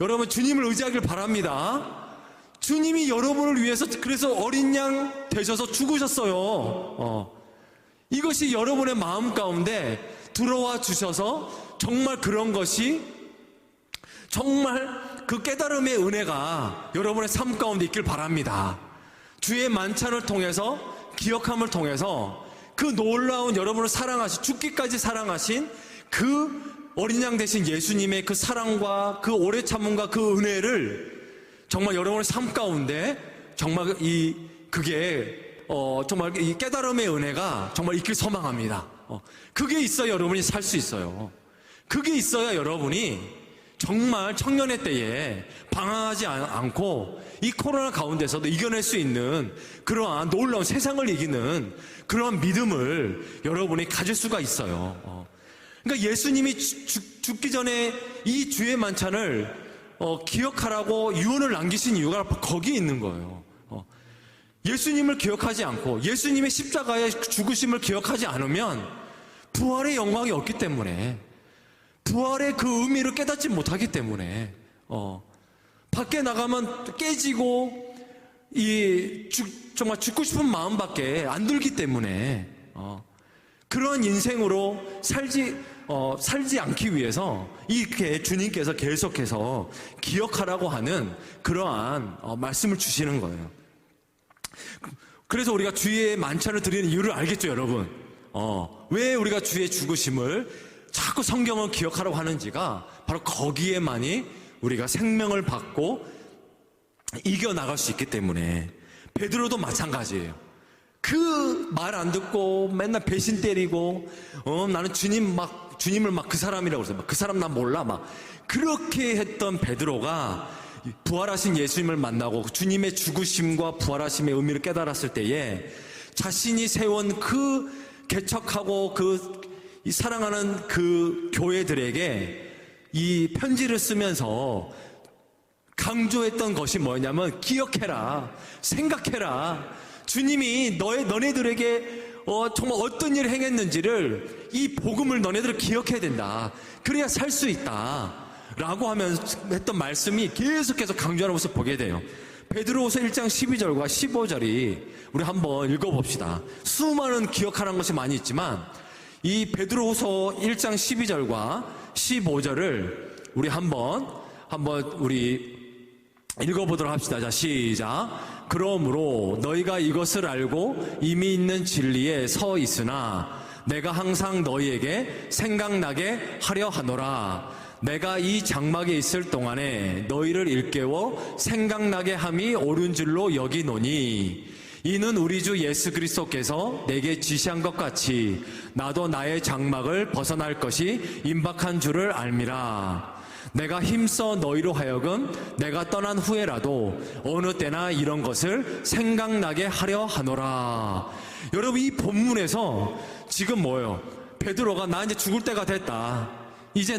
여러분, 주님을 의지하길 바랍니다. 주님이 여러분을 위해서 그래서 어린 양 되셔서 죽으셨어요. 이것이 여러분의 마음 가운데 들어와 주셔서 정말 그런 것이 정말 그 깨달음의 은혜가 여러분의 삶 가운데 있길 바랍니다. 주의 만찬을 통해서 기억함을 통해서 그 놀라운 여러분을 사랑하신 죽기까지 사랑하신 그 어린 양 되신 예수님의 그 사랑과 그 오래 참음과 그 은혜를 정말 여러분의 삶 가운데 정말 그게 정말 이 깨달음의 은혜가 정말 있길 소망합니다. 그게 있어야 여러분이 살 수 있어요. 그게 있어야 여러분이 정말 청년의 때에 방황하지 않고 이 코로나 가운데서도 이겨낼 수 있는 그러한 놀라운 세상을 이기는 그러한 믿음을 여러분이 가질 수가 있어요. 그러니까 예수님이 죽기 전에 이 주의 만찬을 기억하라고 유언을 남기신 이유가 거기에 있는 거예요. 예수님을 기억하지 않고 예수님의 십자가의 죽으심을 기억하지 않으면 부활의 영광이 없기 때문에, 부활의 그 의미를 깨닫지 못하기 때문에 밖에 나가면 깨지고 정말 죽고 싶은 마음밖에 안 들기 때문에 그런 인생으로 살지 않기 위해서 이렇게 주님께서 계속해서 기억하라고 하는 그러한 말씀을 주시는 거예요. 그래서 우리가 주의 만찬을 드리는 이유를 알겠죠, 여러분? 왜 우리가 주의 죽으심을 자꾸 성경을 기억하라고 하는지가 바로 거기에만이 우리가 생명을 받고 이겨나갈 수 있기 때문에. 베드로도 마찬가지예요. 그 말 안 듣고 맨날 배신 때리고 나는 주님을 막 그 사람이라고 그랬어요. 그 사람 난 몰라 막 그렇게 했던 베드로가 부활하신 예수님을 만나고 주님의 죽으심과 부활하심의 의미를 깨달았을 때에 자신이 세운 그 개척하고 이 사랑하는 그 교회들에게 이 편지를 쓰면서 강조했던 것이 뭐냐면 기억해라, 생각해라. 주님이 너네들에게 정말 어떤 일을 행했는지를, 이 복음을 너네들 기억해야 된다. 그래야 살 수 있다 라고 하면서 했던 말씀이 계속해서 강조하는 모습을 보게 돼요. 베드로후서 1장 12절과 15절이 우리 한번 읽어봅시다. 수많은 기억하라는 것이 많이 있지만 이 베드로후서 1장 12절과 15절을 우리 한번 우리 읽어보도록 합시다. 자, 시작. 그러므로 너희가 이것을 알고 이미 있는 진리에 서 있으나 내가 항상 너희에게 생각나게 하려 하노라. 내가 이 장막에 있을 동안에 너희를 일깨워 생각나게 함이 옳은 줄로 여기노니 이는 우리 주 예수 그리스도께서 내게 지시한 것 같이 나도 나의 장막을 벗어날 것이 임박한 줄을 알미라. 내가 힘써 너희로 하여금 내가 떠난 후에라도 어느 때나 이런 것을 생각나게 하려 하노라. 여러분, 이 본문에서 지금 뭐예요? 베드로가 나 이제 죽을 때가 됐다. 이제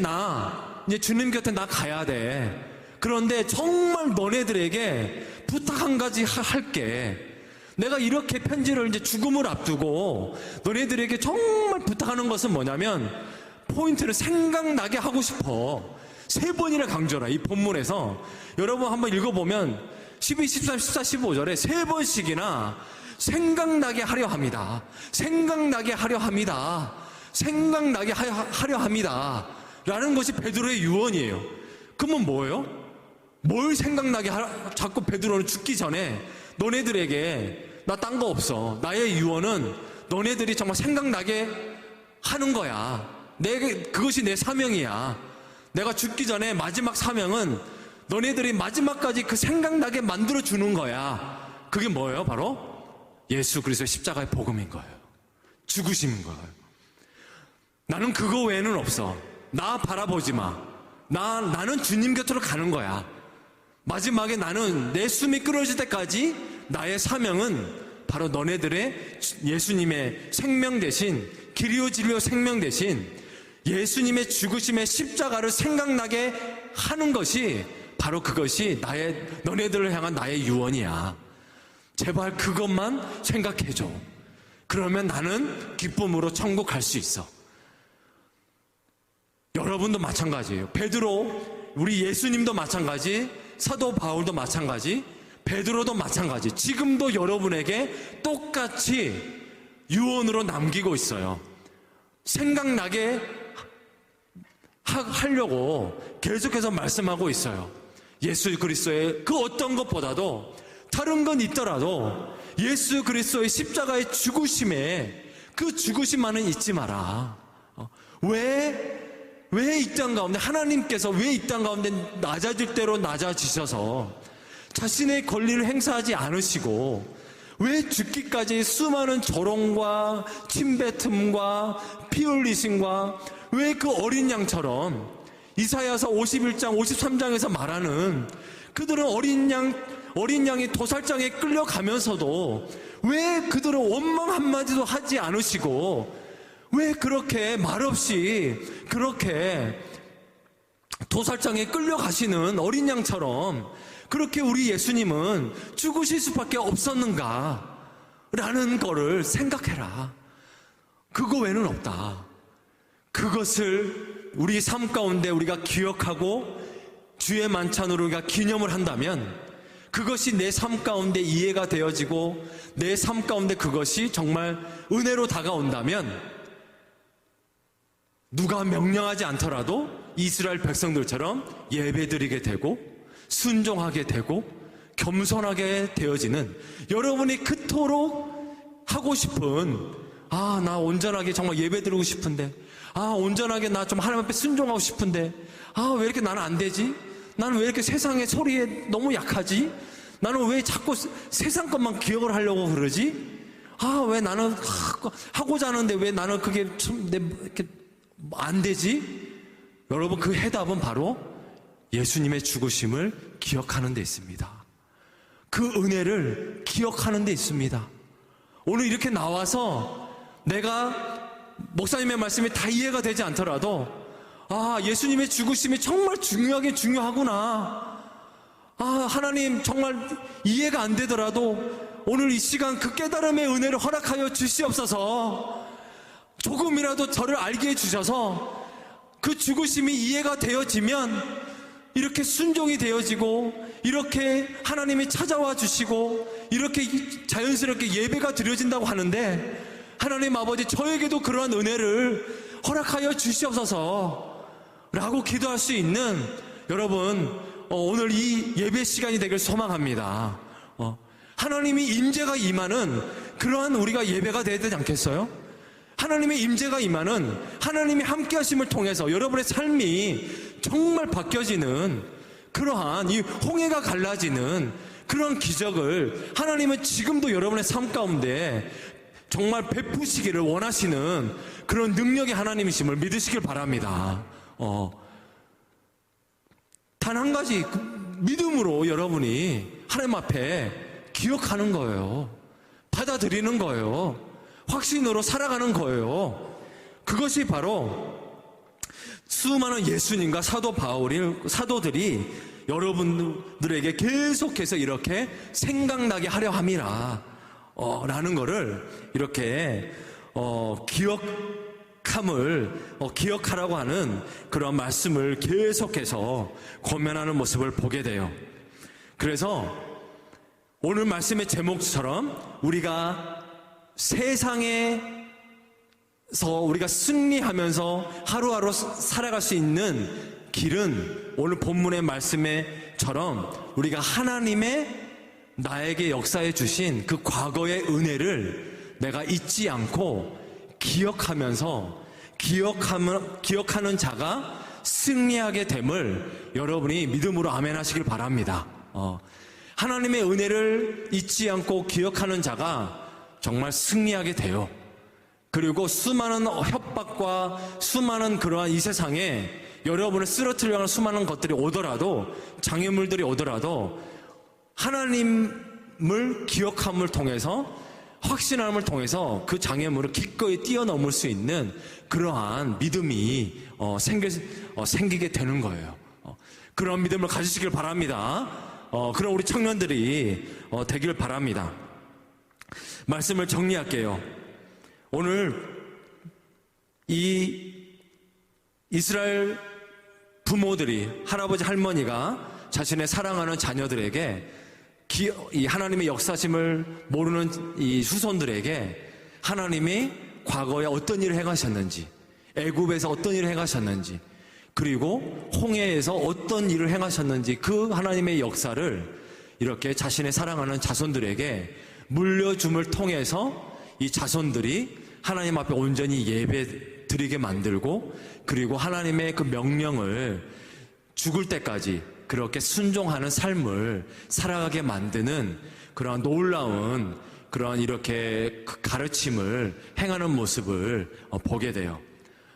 주님 곁에 나 가야 돼. 그런데 정말 너네들에게 부탁 한 가지 할게. 내가 이렇게 편지를 이제 죽음을 앞두고 너네들에게 정말 부탁하는 것은 뭐냐면 포인트를 생각나게 하고 싶어. 3번이나 강조라. 이 본문에서 여러분 한번 읽어보면 12, 13, 14, 15절에 3번씩이나 생각나게 하려 합니다. 생각나게 하려 합니다. 생각나게 하려 합니다. 라는 것이 베드로의 유언이에요. 그러면 뭐예요? 뭘 생각나게 자꾸 베드로는 죽기 전에 너네들에게 나 딴 거 없어. 나의 유언은 너네들이 정말 생각나게 하는 거야. 그것이 내 사명이야. 내가 죽기 전에 마지막 사명은 너네들이 마지막까지 그 생각나게 만들어주는 거야. 그게 뭐예요? 바로 예수 그리스도의 십자가의 복음인 거예요. 죽으심인 거예요. 나는 그거 외에는 없어. 나 바라보지 마. 나는 주님 곁으로 가는 거야. 마지막에 나는 내 숨이 끊어질 때까지 나의 사명은 바로 너네들의 예수님의 생명 대신, 길이요 진리요 생명 대신 예수님의 죽으심의 십자가를 생각나게 하는 것이 바로 그것이 너네들을 향한 나의 유언이야. 제발 그것만 생각해줘. 그러면 나는 기쁨으로 천국 갈 수 있어. 여러분도 마찬가지예요. 베드로, 우리 예수님도 마찬가지, 사도 바울도 마찬가지. 베드로도 마찬가지. 지금도 여러분에게 똑같이 유언으로 남기고 있어요. 생각나게 하려고 계속해서 말씀하고 있어요. 예수 그리스도의 그 어떤 것보다도 다른 건 있더라도 예수 그리스도의 십자가의 죽으심에 그 죽으심만은 잊지 마라. 왜 이 땅 가운데 하나님께서 왜 이 땅 가운데 낮아질 대로 낮아지셔서 자신의 권리를 행사하지 않으시고 왜 죽기까지 수많은 조롱과 침뱉음과 피 흘리심과 왜 그 어린 양처럼 이사야서 51장 53장에서 말하는 그들은 어린 양이 도살장에 끌려가면서도 왜 그들은 원망 한마디도 하지 않으시고 왜 그렇게 말없이 그렇게 도살장에 끌려가시는 어린 양처럼 그렇게 우리 예수님은 죽으실 수밖에 없었는가 라는 거를 생각해라. 그거 외에는 없다. 그것을 우리 삶 가운데 우리가 기억하고 주의 만찬으로 우리가 기념을 한다면 그것이 내 삶 가운데 이해가 되어지고 내 삶 가운데 그것이 정말 은혜로 다가온다면 누가 명령하지 않더라도 이스라엘 백성들처럼 예배드리게 되고 순종하게 되고 겸손하게 되어지는 여러분이 그토록 하고 싶은 나 온전하게 정말 예배드리고 싶은데 온전하게 나 좀 하나님 앞에 순종하고 싶은데 왜 이렇게 나는 안 되지? 나는 왜 이렇게 세상의 소리에 너무 약하지? 나는 왜 자꾸 세상 것만 기억을 하려고 그러지? 왜 나는 하고자 하는데 왜 나는 그게 좀 이렇게 안 되지? 여러분 그 해답은 바로 예수님의 죽으심을 기억하는 데 있습니다. 그 은혜를 기억하는 데 있습니다. 오늘 이렇게 나와서 내가 목사님의 말씀이 다 이해가 되지 않더라도 예수님의 죽으심이 정말 중요하긴 중요하구나. 하나님 정말 이해가 안 되더라도 오늘 이 시간 그 깨달음의 은혜를 허락하여 주시옵소서. 조금이라도 저를 알게 해주셔서 그 죽으심이 이해가 되어지면 이렇게 순종이 되어지고 이렇게 하나님이 찾아와 주시고 이렇게 자연스럽게 예배가 드려진다고 하는데 하나님 아버지 저에게도 그러한 은혜를 허락하여 주시옵소서 라고 기도할 수 있는 여러분 오늘 이 예배 시간이 되길 소망합니다. 하나님이 임재가 임하는 그러한 우리가 예배가 되어야 되지 않겠어요? 하나님의 임재가 임하는 하나님이 함께 하심을 통해서 여러분의 삶이 정말 바뀌어지는 그러한 이 홍해가 갈라지는 그런 기적을 하나님은 지금도 여러분의 삶 가운데 정말 베푸시기를 원하시는 그런 능력의 하나님이심을 믿으시길 바랍니다. 단 한 가지 믿음으로 여러분이 하나님 앞에 기억하는 거예요. 받아들이는 거예요. 확신으로 살아가는 거예요. 그것이 바로 수많은 예수님과 사도들이 여러분들에게 계속해서 이렇게 생각나게 하려 함이라 라는 거를 이렇게 기억하라고 하는 그런 말씀을 계속해서 권면하는 모습을 보게 돼요. 그래서 오늘 말씀의 제목처럼 우리가 세상에서 우리가 승리하면서 하루하루 살아갈 수 있는 길은 오늘 본문의 말씀에처럼 우리가 하나님의 나에게 역사해 주신 그 과거의 은혜를 내가 잊지 않고 기억하는 자가 승리하게 됨을 여러분이 믿음으로 아멘 하시길 바랍니다. 하나님의 은혜를 잊지 않고 기억하는 자가 정말 승리하게 돼요. 그리고 수많은 협박과 수많은 그러한 이 세상에 여러분을 쓰러뜨리려 하는 수많은 것들이 오더라도 장애물들이 오더라도 하나님을 기억함을 통해서 확신함을 통해서 그 장애물을 기꺼이 뛰어넘을 수 있는 그러한 믿음이 생기게 되는 거예요. 그런 믿음을 가지시길 바랍니다. 그런 우리 청년들이 되길 바랍니다. 말씀을 정리할게요. 오늘 이 이스라엘 부모들이 할아버지 할머니가 자신의 사랑하는 자녀들에게 이 하나님의 역사심을 모르는 이 후손들에게 하나님이 과거에 어떤 일을 행하셨는지, 애굽에서 어떤 일을 행하셨는지, 그리고 홍해에서 어떤 일을 행하셨는지 그 하나님의 역사를 이렇게 자신의 사랑하는 자손들에게 물려줌을 통해서 이 자손들이 하나님 앞에 온전히 예배 드리게 만들고, 그리고 하나님의 그 명령을 죽을 때까지 그렇게 순종하는 삶을 살아가게 만드는 그러한 놀라운 그러한 이렇게 가르침을 행하는 모습을 보게 돼요.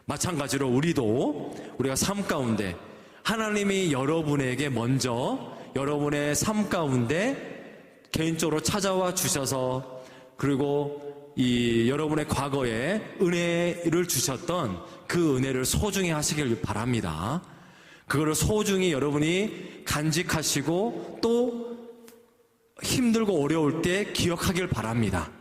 마찬가지로 우리가 삶 가운데 하나님이 여러분에게 먼저 여러분의 삶 가운데 개인적으로 찾아와 주셔서, 그리고 이 여러분의 과거에 은혜를 주셨던 그 은혜를 소중히 하시길 바랍니다. 그거를 소중히 여러분이 간직하시고 또 힘들고 어려울 때 기억하길 바랍니다.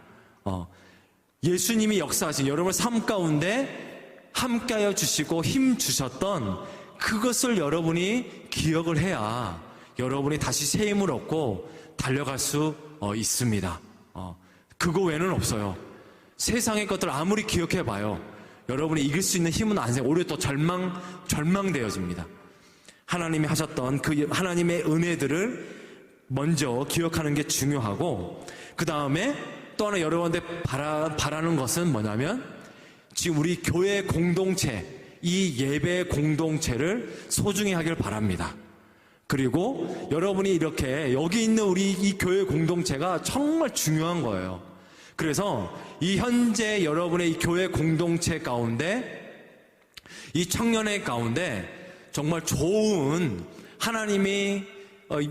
예수님이 역사하신 여러분의 삶 가운데 함께하여 주시고 힘 주셨던 그것을 여러분이 기억을 해야 여러분이 다시 새 힘을 얻고 달려갈 수 있습니다. 그거 외에는 없어요. 세상의 것들 아무리 기억해봐요, 여러분이 이길 수 있는 힘은 안 생겨요. 오히려 또 절망되어집니다. 하나님이 하셨던 그 하나님의 은혜들을 먼저 기억하는 게 중요하고, 그 다음에 또 하나 여러분한테 바라는 것은 뭐냐면, 지금 우리 교회 공동체, 이 예배 공동체를 소중히 하길 바랍니다. 그리고 여러분이 이렇게 여기 있는 우리 이 교회 공동체가 정말 중요한 거예요. 그래서 이 현재 여러분의 이 교회 공동체 가운데, 이 청년회 가운데 정말 좋은 하나님이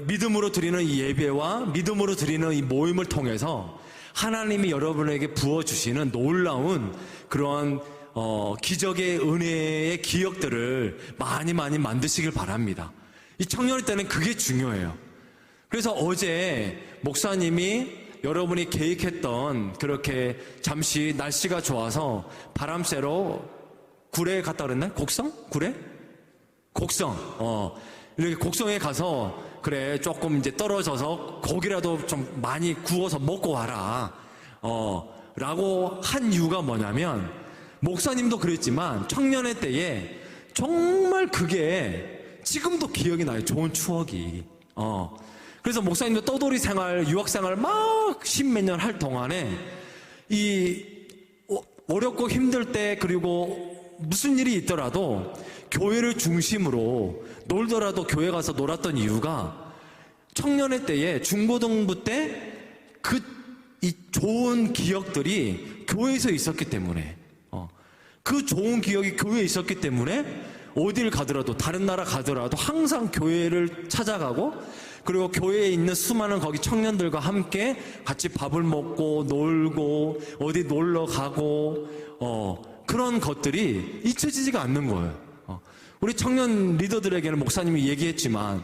믿음으로 드리는 이 예배와 믿음으로 드리는 이 모임을 통해서 하나님이 여러분에게 부어주시는 놀라운 그러한 기적의 은혜의 기억들을 많이 만드시길 바랍니다. 이 청년회 때는 그게 중요해요. 그래서 어제 목사님이 여러분이 계획했던, 그렇게 잠시 날씨가 좋아서 바람 쐬러 구례에 갔다 그랬나요? 곡성? 구례? 곡성. 이렇게 곡성에 가서 그래 조금 이제 떨어져서 고기라도 좀 많이 구워서 먹고 와라. 라고 한 이유가 뭐냐면, 목사님도 그랬지만 청년회 때에 정말 그게 지금도 기억이 나요. 좋은 추억이. 그래서 목사님도 떠돌이 생활, 유학 생활 막 십몇 년 할 동안에 이 어렵고 힘들 때, 그리고 무슨 일이 있더라도 교회를 중심으로 놀더라도 교회 가서 놀았던 이유가, 청년회 때에 중고등부 때 이 좋은 기억들이 교회에서 있었기 때문에, 그 좋은 기억이 교회에 있었기 때문에 어딜 가더라도, 다른 나라 가더라도 항상 교회를 찾아가고, 그리고 교회에 있는 수많은 거기 청년들과 함께 같이 밥을 먹고 놀고 어디 놀러 가고, 그런 것들이 잊혀지지가 않는 거예요. 우리 청년 리더들에게는 목사님이 얘기했지만,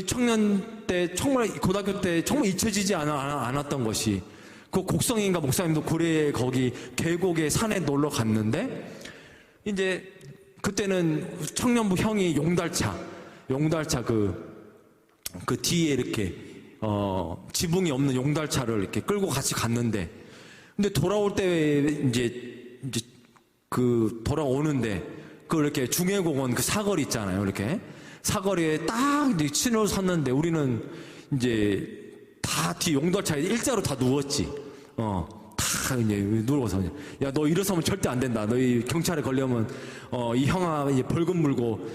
청년 때 정말, 고등학교 때 정말 잊혀지지 않았던 것이, 그 곡성인가 목사님도 구례에 거기 계곡에 산에 놀러 갔는데, 이제 그때는 청년부 형이 용달차 그 뒤에 이렇게 지붕이 없는 용달차를 이렇게 끌고 같이 갔는데, 근데 돌아올 때 이제 그 돌아오는데, 그 이렇게 중해공원 그 사거리 있잖아요. 이렇게 사거리에 딱 이제 신호를 섰는데, 우리는 이제 다 뒤 용달차에 일자로 다 누웠지. 다 이제 누워서, 야, 너 일어서면 절대 안 된다. 너희 경찰에 걸려면 이 형아 이제 벌금 물고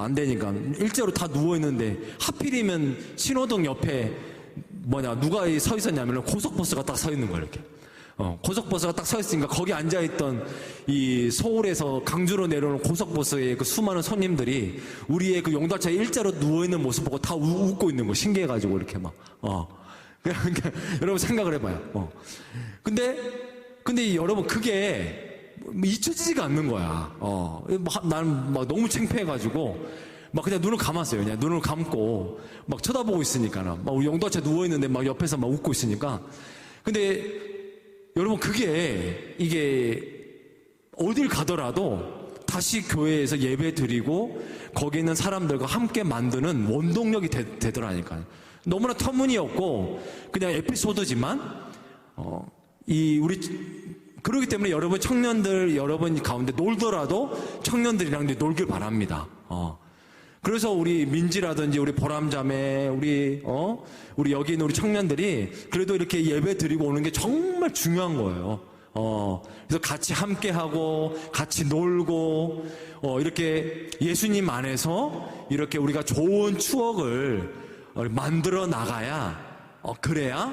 안 되니까 일자로 다 누워 있는데, 하필이면 신호등 옆에 누가 서 있었냐면 고속버스가 딱 서 있는 거야. 이렇게 고속버스가 딱 서 있으니까 거기 앉아있던 이 서울에서 강주로 내려오는 고속버스의 그 수많은 손님들이 우리의 그 용달차에 일자로 누워있는 모습 보고 다 웃고 있는 거 신기해가지고 이렇게 막, 그러니까 여러분 생각을 해봐요. 근데 여러분 그게 잊혀지지가 않는 거야. 나는 막 너무 창피해가지고 막 그냥 눈을 감았어요. 그냥 눈을 감고 막 쳐다보고 있으니까, 막 우리 용달차 누워있는데 막 옆에서 막 웃고 있으니까. 근데 여러분 이게 어딜 가더라도 다시 교회에서 예배 드리고 거기 있는 사람들과 함께 만드는 원동력이 되더라니까요. 너무나 터무니없고 그냥 에피소드지만 그렇기 때문에 여러분 청년들 여러분 가운데 놀더라도 청년들이랑 놀길 바랍니다. 그래서 우리 민지라든지 우리 보람자매 우리 여기 있는 우리 청년들이 그래도 이렇게 예배 드리고 오는 게 정말 중요한 거예요. 그래서 같이 함께하고 같이 놀고 이렇게 예수님 안에서 이렇게 우리가 좋은 추억을 만들어 나가야 그래야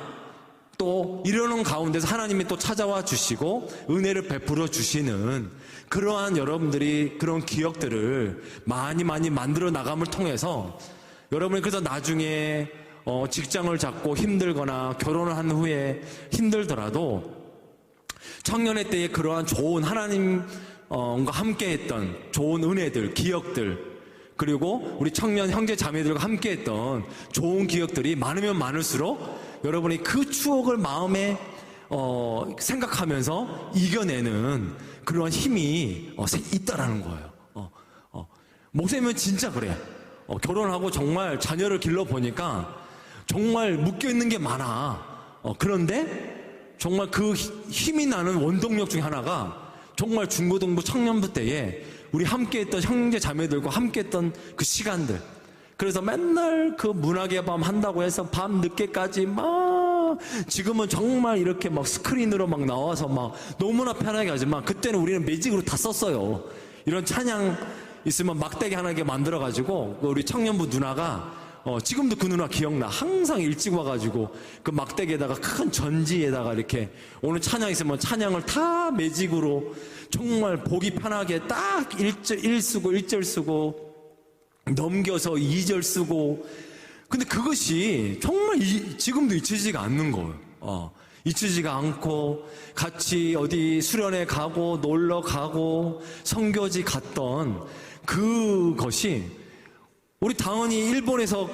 또 이러는 가운데서 하나님이 또 찾아와 주시고 은혜를 베풀어 주시는 그러한 여러분들이 그런 기억들을 많이 만들어 나감을 통해서 여러분이 그래서 나중에 직장을 잡고 힘들거나 결혼을 한 후에 힘들더라도 청년의 때에 그러한 좋은 하나님과 함께 했던 좋은 은혜들, 기억들, 그리고 우리 청년 형제 자매들과 함께 했던 좋은 기억들이 많으면 많을수록 여러분이 그 추억을 마음에 생각하면서 이겨내는 그러한 힘이 있다라는 거예요. 목사님은 진짜 그래. 결혼하고 정말 자녀를 길러보니까 정말 묶여있는 게 많아. 그런데 정말 그 힘이 나는 원동력 중에 하나가 정말 중고등부 청년부 때에 우리 함께했던 형제 자매들과 함께했던 그 시간들. 그래서 맨날 그 문학의 밤 한다고 해서 밤 늦게까지 막 지금은 정말 이렇게 막 스크린으로 막 나와서 막 너무나 편하게 하지만 그때는 우리는 매직으로 다 썼어요. 이런 찬양 있으면 막대기 하나 이렇게 만들어가지고 우리 청년부 누나가 지금도 그 누나 기억나. 항상 일찍 와가지고 그 막대기에다가 큰 전지에다가 이렇게 오늘 찬양 있으면 찬양을 다 매직으로 정말 보기 편하게 딱 1절 쓰고 1절 쓰고 넘겨서 2절 쓰고 근데 그것이 정말 지금도 잊혀지지가 않는 거예요. 잊혀지지가 않고 같이 어디 수련회 가고 놀러 가고 선교지 갔던 그것이 우리 당연히 일본에서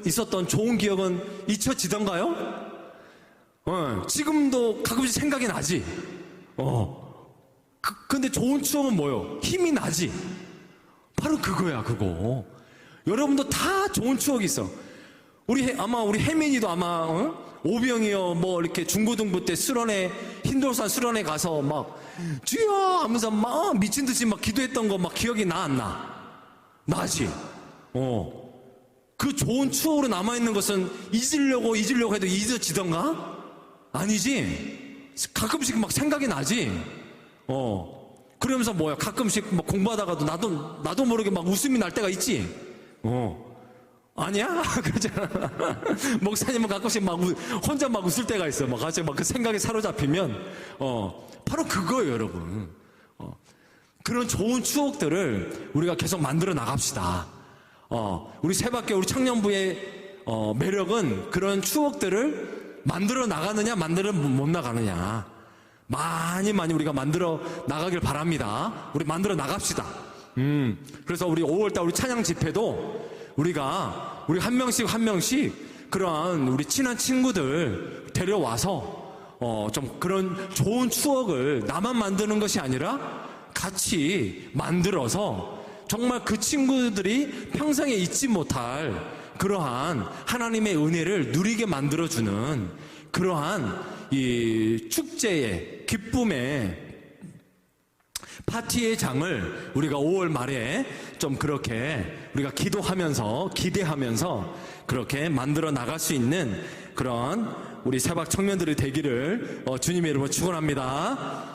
있었던 좋은 기억은 잊혀지던가요? 지금도 가끔씩 생각이 나지. 근데 좋은 추억은 뭐요? 힘이 나지. 바로 그거야, 그거. 여러분도 다 좋은 추억이 있어. 아마 우리 혜민이도 아마, 오병이요, 뭐, 이렇게 중고등부 때 흰돌산 수련회 가서 막, 주여! 하면서 막 미친 듯이 막 기도했던 거 막 기억이 나, 안 나? 나지. 그 좋은 추억으로 남아있는 것은 잊으려고 해도 잊어지던가? 아니지. 가끔씩 막 생각이 나지. 그러면서 뭐야, 가끔씩 막 공부하다가도 나도 모르게 막 웃음이 날 때가 있지. 아니야? 그러잖아. 목사님은 가끔씩 막 혼자 막 웃을 때가 있어. 막 갑자기 막 그 생각에 사로잡히면, 바로 그거예요, 여러분. 그런 좋은 추억들을 우리가 계속 만들어 나갑시다. 우리 세밖에 우리 청년부의 매력은 그런 추억들을 만들어 나가느냐, 만들어 못 나가느냐. 많이 우리가 만들어 나가길 바랍니다. 우리 만들어 나갑시다. 그래서 우리 5월달 우리 찬양 집회도 우리 한 명씩 그러한 우리 친한 친구들 데려와서 좀 그런 좋은 추억을 나만 만드는 것이 아니라 같이 만들어서 정말 그 친구들이 평생에 잊지 못할 그러한 하나님의 은혜를 누리게 만들어주는 그러한 이 축제의 기쁨의 파티의 장을 우리가 5월 말에 좀 그렇게 우리가 기대하면서 그렇게 만들어 나갈 수 있는 그런 우리 세박 청년들이 되기를 주님의 이름으로 축원합니다.